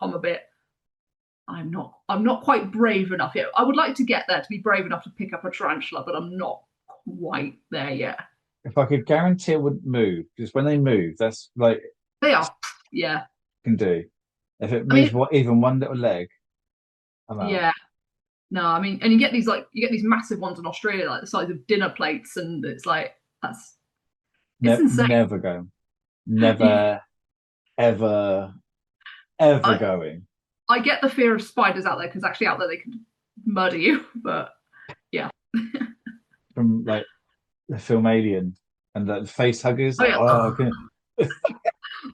I'm not quite brave enough yet. I would like to get there to be brave enough to pick up a tarantula, but I'm not quite there yet. if I could guarantee it wouldn't move, because when they move, that's like They are, yeah. can do. If it I mean, moves even one little leg, I'm out. yeah. No, I mean, and you get these massive ones in Australia, like the size of dinner plates, and it's like it's insane. Never going. Never, ever, ever I going. I get the fear of spiders out there because actually out there they can murder you, but yeah. From like the film Alien and like, the face huggers, Oh like, yeah. oh, I can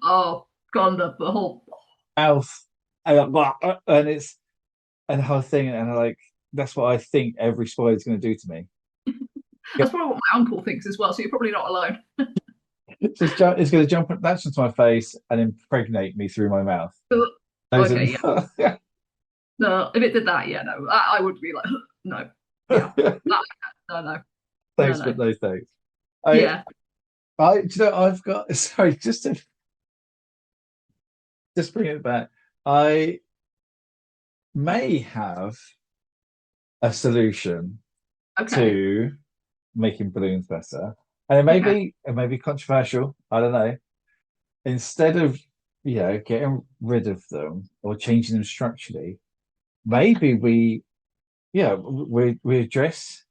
Oh, gone the whole. mouth and it's and the whole thing, and I like that's what I think every spider's going to do to me. That's probably what my uncle thinks as well. So you're probably not alone. It's going to jump that's into my face and impregnate me through my mouth. Those Okay, yeah. are No, if it did that, yeah, no, I would be like, no, yeah, no, no, no, no, thanks, but no. no thanks. I, Yeah. do you know, I've got sorry, just bring it back. I may have a solution Okay. to making balloons better, and Okay. it may be controversial. I don't know. Instead of getting rid of them or changing them structurally, maybe we address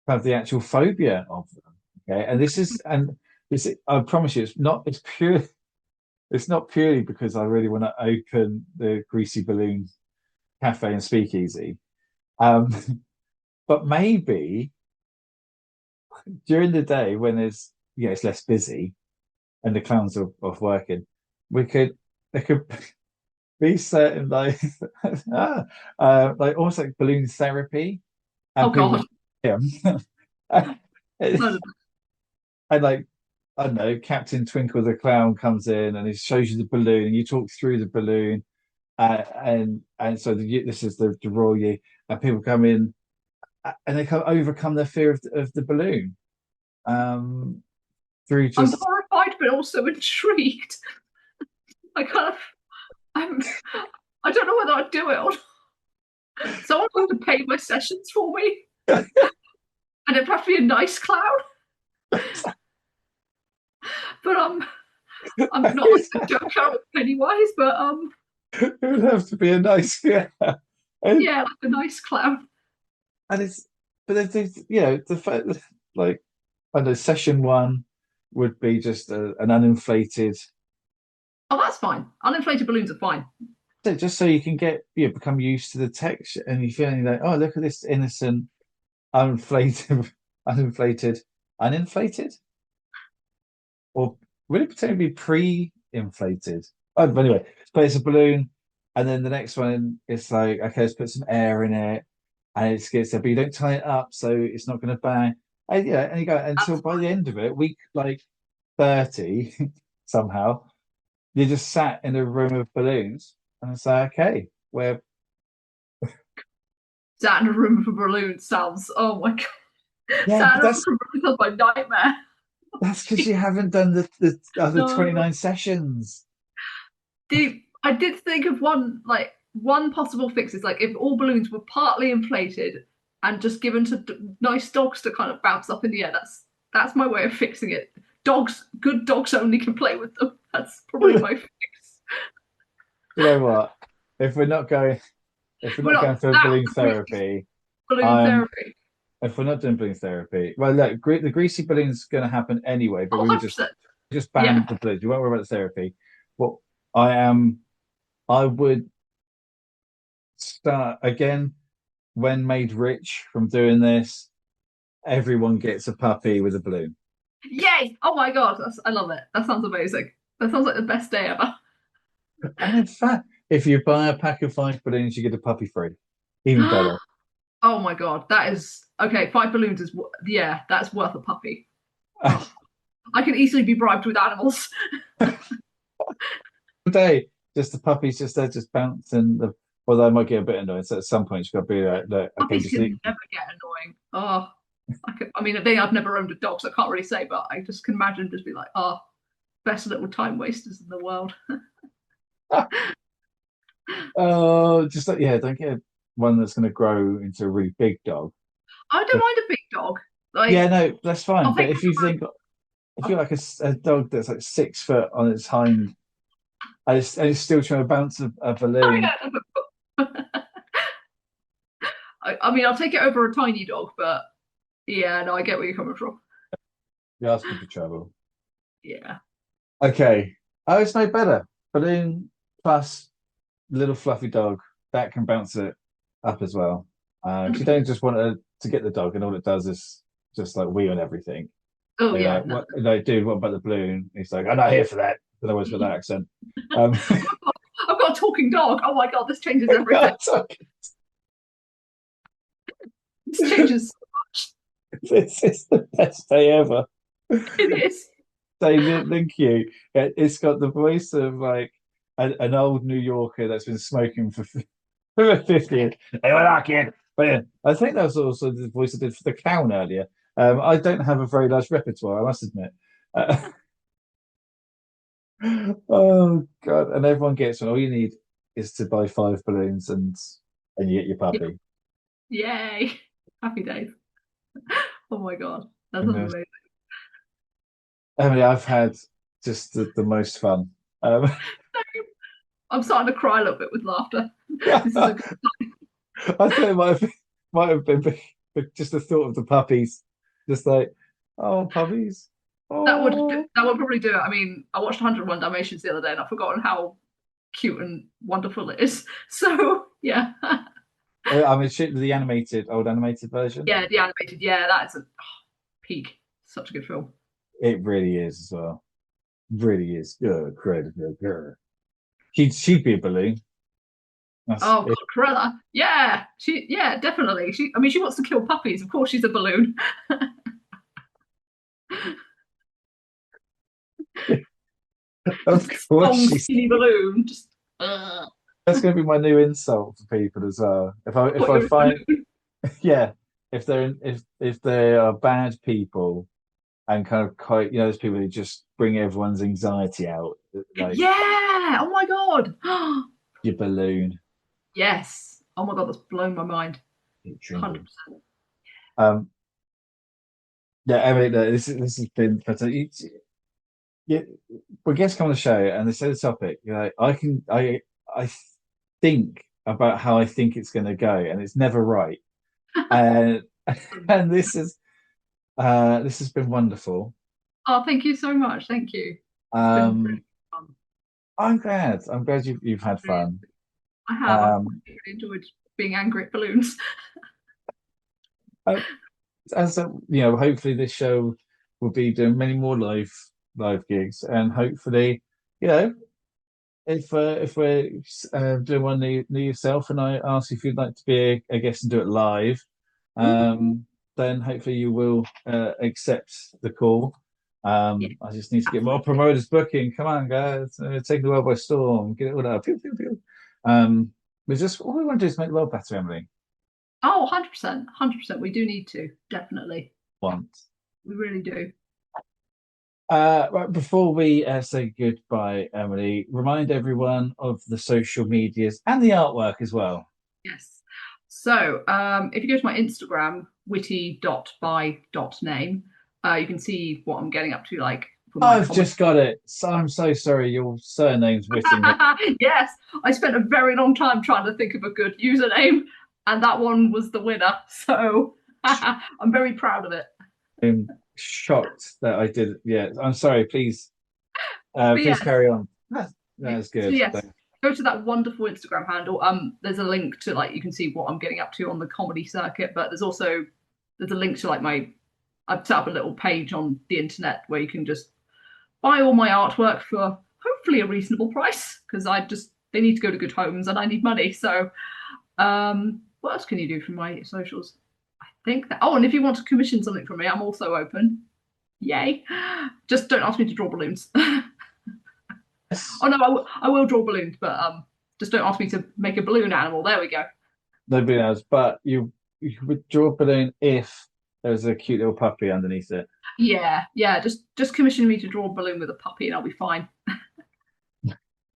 kind of the actual phobia of them. Okay, and this I promise you, it's not purely because I really want to open the Greasy Balloon Cafe and Speakeasy. Um, but maybe during the day when it's less busy and the clowns are off working, we could there could be certain like like almost like balloon therapy Oh and people God. yeah. and, No, no, like I don't know, Captain Twinkle the clown comes in and he shows you the balloon and you talk through the balloon and so this is the royal you and people come in and they can overcome their fear of the balloon um through I'm just horrified, but also intrigued. I kind of, I'm, I don't know whether I'd do it or someone would have to pay my sessions for me, and it'd have to be a nice clown. But I'm not like the Joker with Pennywise, but it would have to be a nice and, yeah, like a nice clown. and it's but there's the fact that, like I know session one would be just an uninflated Oh, that's fine. Uninflated balloons are fine. just so you can become used to the texture and you feeling like oh look at this innocent uninflated uninflated uninflated or would it potentially be pre-inflated? Oh, but anyway, but it's a balloon, and then the next one it's like okay, let's put some air in it, and it gets there, but you don't tie it up, so it's not going to bang. And yeah, and you go until That's by the end of it, week like 30, somehow you just sat in a room of balloons, and it's like okay, we're sat in a room for balloons sounds. Oh my God. yeah, Sat but in a room for balloons sounds my nightmare. that's because you haven't done the other No. 29 sessions. I did think of one possible fix is like if all balloons were partly inflated and just given to nice dogs to kind of bounce up in the air. That's my way of fixing it. Good dogs only can play with them. That's probably my fix. You know what? If we're not going if we're We're not not going for that balloon therapy, balloon I'm therapy. if we're not doing balloon therapy, well, look, the greasy balloon's going to happen anyway. But Oh, we would just 100%. ban Yeah. the balloons. We won't worry about the therapy. Well, I am. I would start again when made rich from doing this. Everyone gets a puppy with a balloon. Yay! Oh my God, I love it. That sounds amazing. That sounds like the best day ever. And in fact, if you buy a pack of 5 balloons, you get a puppy free. Even better. Oh my God, that is okay. 5 balloons is yeah, that's worth a puppy. Oh, I can easily be bribed with animals. Day, just the puppies just there, just bouncing the although I might get a bit annoyed. So at some point, you've got to be like, look, okay, Puppies just leave. can never get annoying. Oh, I mean, I've never owned a dog, so I can't really say, but I just can imagine just be like, oh, best little time wasters in the world. Oh, just like, yeah, don't get one that's going to grow into a really big dog. I don't mind a big dog. Yeah, Like, no, that's fine. I'll But take if you think, if you're like a dog that's like 6 foot on its hind, and it's still trying to bounce a oh balloon, yeah. I mean, I'll take it over a tiny dog, but yeah, no, I get where you're coming from. you're asking for trouble. Yeah. Okay. Oh, it's no better. Balloon plus little fluffy dog that can bounce it up as well. 'Cause you don't just want to get the dog, and all it does is just like wee on everything. Oh You're yeah, like, no. what? Like, dude, what about the balloon? He's like, I'm not here for that. But I always got that accent. Um, I've got a talking dog. Oh my god, this changes everything. This changes so much. this is the best day ever. It is. Thank you. It's got the voice of like an old New Yorker that's been smoking for 50 years. Hey, what up, kid? But yeah, I think that was also the voice I did for the clown earlier. I don't have a very large repertoire, I must admit. Uh, oh God! And everyone gets one. All you need is to buy 5 balloons, and you get your puppy. Yay. Happy days. Oh my god. That And, sounds amazing. Emily, I've had just the most fun. Um, I'm starting to cry a little bit with laughter. This is a good. I thought it might have been but just the thought of the puppies, just like, oh, puppies. Oh, That would probably do it. I mean, I watched 101 Dalmatians the other day and I've forgotten how cute and wonderful it is. So yeah. I mean, shit, the old animated version. Yeah, the animated, yeah, that is a peak. Such a good film. It really is as well. Really is. Creative. She'd be a balloon. That's Oh it. god, Corella. Yeah, definitely. I mean she wants to kill puppies. Of course she's a balloon. Of Just course, long skinny balloon. Just that's going to be my new insult for people as well. If put I your find, balloon. yeah, if they are bad people and kind of quite, those people who just bring everyone's anxiety out, like Yeah. Oh my god. your balloon. Yes. Oh my god, that's blown my mind. It trembles. 100%. Um, yeah, Emily, no, this has been fantastic. Yeah, when guests come on the show and they say the topic, you're like, I think about how I think it's going to go, and it's never right. And and this has been wonderful. Oh, thank you so much. Thank you. It's been really Um, fun. I'm glad. I'm glad you've had Really, fun. I have. I've Um, really enjoyed being angry at balloons. uh, hopefully this show will be doing many more live gigs, and hopefully, you know, if we're doing one near yourself, and I ask if you'd like to be a guest and do it live, Ooh, then hopefully you will accept the call. yeah, I just need to get more absolutely. promoters booking. Come on, guys, take the world by storm. Get it all out. Pew, pew, pew. We just all we want to do is make the world better, Emily. Oh, 100%. 100%. We do need to, definitely. Want. We really do. Right, before we say goodbye, Emily, remind everyone of the social medias and the artwork as well. Yes. So if you go to my Instagram, witty.by.name, you can see what I'm getting up to, like for my I've comment. just got it. So I'm so sorry. Your surname's Whittingham. Yes, I spent a very long time trying to think of a good username, and that one was the winner. So I'm very proud of it. I'm shocked that I did. Yeah, I'm sorry. But Please yes, carry on. That's so good. yes, go to that wonderful Instagram handle. There's a link to like you can see what I'm getting up to on the comedy circuit, but there's a link to like I've set up a little page on the internet where you can just buy all my artwork for hopefully a reasonable price because they need to go to good homes and I need money. So what else can you do from my socials? I think that. Oh, and if you want to commission something from me, I'm also open. Yay! Just don't ask me to draw balloons. Yes. Oh no, I will draw balloons, but Just don't ask me to make a balloon animal. There we go. Nobody knows, but you would draw a balloon if there was a cute little puppy underneath it. Yeah, yeah. Just commission me to draw a balloon with a puppy, and I'll be fine.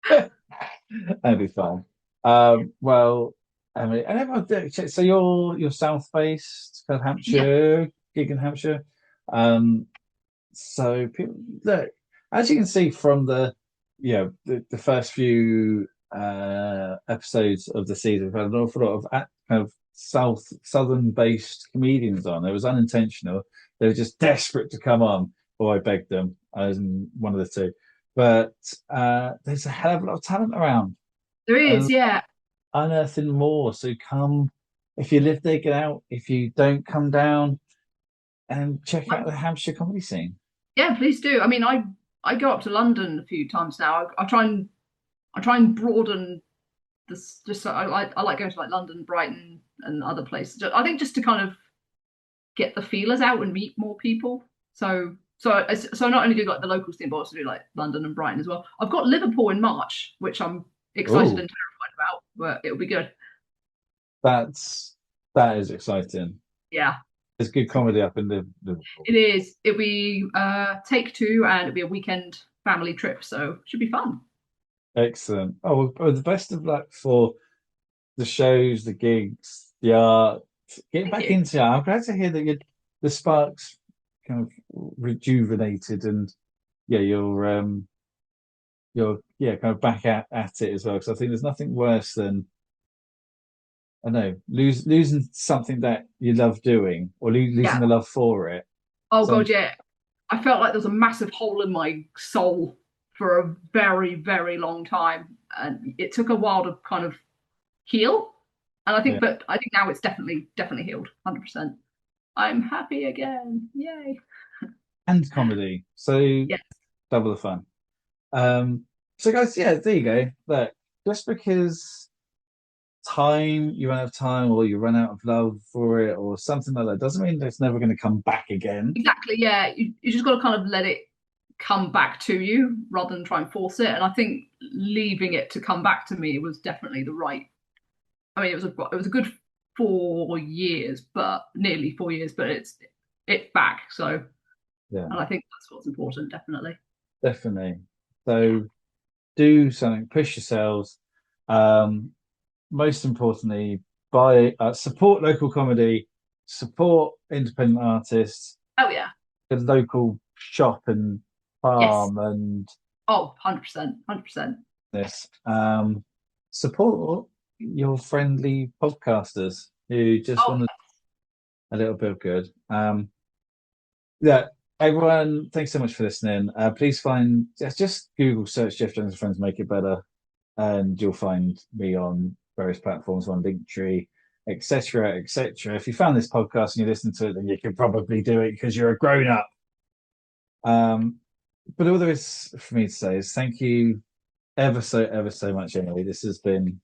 That'd be fine. Well, Emily, and everyone, so you're south based, kind of Yeah, Hampshire, gig in Hampshire. So people look, as you can see from the first few episodes of the season, we've had an awful lot of kind of southern based comedians on. It was unintentional. They were just desperate to come on, or I begged them. I was in one of the two. But there's a hell of a lot of talent around there is. and Yeah, unearthing more. So come if you live there, get out. If you don't, come down and check out the Hampshire comedy scene. yeah. Please do. I mean, I go up to London a few times now. I try and broaden this. Just I like going to like London, Brighton, and other places. I think just to kind of get the feelers out and meet more people. So I not only do like the local scene, but also do like London and Brighton as well. I've got Liverpool in March, which I'm excited Oh, and terrified about, but it'll be good. that's that is exciting. Yeah, There's good comedy up in Liverpool. it is. It'll be take two, and it'll be a weekend family trip, so it should be fun. Excellent. Oh, well, the best of luck for the shows, the gigs, the art. Get Thank back you. into it. I'm glad to hear that the sparks kind of rejuvenated and yeah, you're yeah kind of back at it as well. Because I think there's nothing worse than I know losing something that you love doing or losing Yeah. the love for it. Oh So god, yeah. I felt like there was a massive hole in my soul for a very, very long time, and it took a while to kind of heal. And yeah, I think now it's definitely healed, 100%. I'm happy again. Yay. and comedy. So Yes. double the fun. So guys, yeah, there you go. Look, just because you run out of time or you run out of love for it or something like that doesn't mean that it's never going to come back again. Exactly. Yeah. You just got to kind of let it come back to you rather than try and force it. And I think leaving it to come back to me was definitely the right. I mean, it was a good 4 years, but nearly 4 years, but it's back. So, Yeah, and I think that's what's important, definitely. definitely. So do something, push yourselves. Um, Most importantly, buy support local comedy, support independent artists, Oh yeah. the local shop and Yes. farm and Oh, 100%. 100%. this. Support your friendly podcasters who just Oh, want a little bit of good. Yeah, everyone, thanks so much for listening. Please find just Google search Geoff Jones and Friends Make It Better, and you'll find me on various platforms on Linktree, etc., etc. If you found this podcast and you listen to it, then you can probably do it because you're a grown up. But all there is for me to say is thank you ever so much, Emily. This has been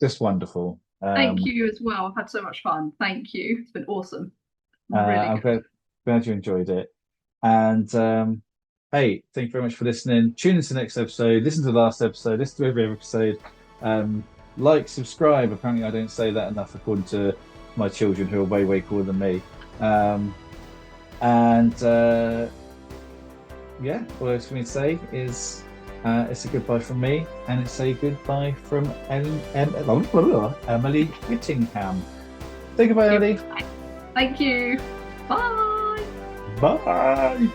just wonderful. thank you as well. I've had so much fun. Thank you. It's been awesome. Really I'm good. glad you enjoyed it. And hey, thank you very much for listening. Tune into the next episode. Listen to the last episode. Listen to every episode. Like, subscribe. Apparently, I don't say that enough, according to my children, who are way cooler than me. And yeah, all there's for me to say is it's a goodbye from me, and it's a goodbye from Emily Whittingham. Say goodbye, Emily. Thank you. Bye. Bye.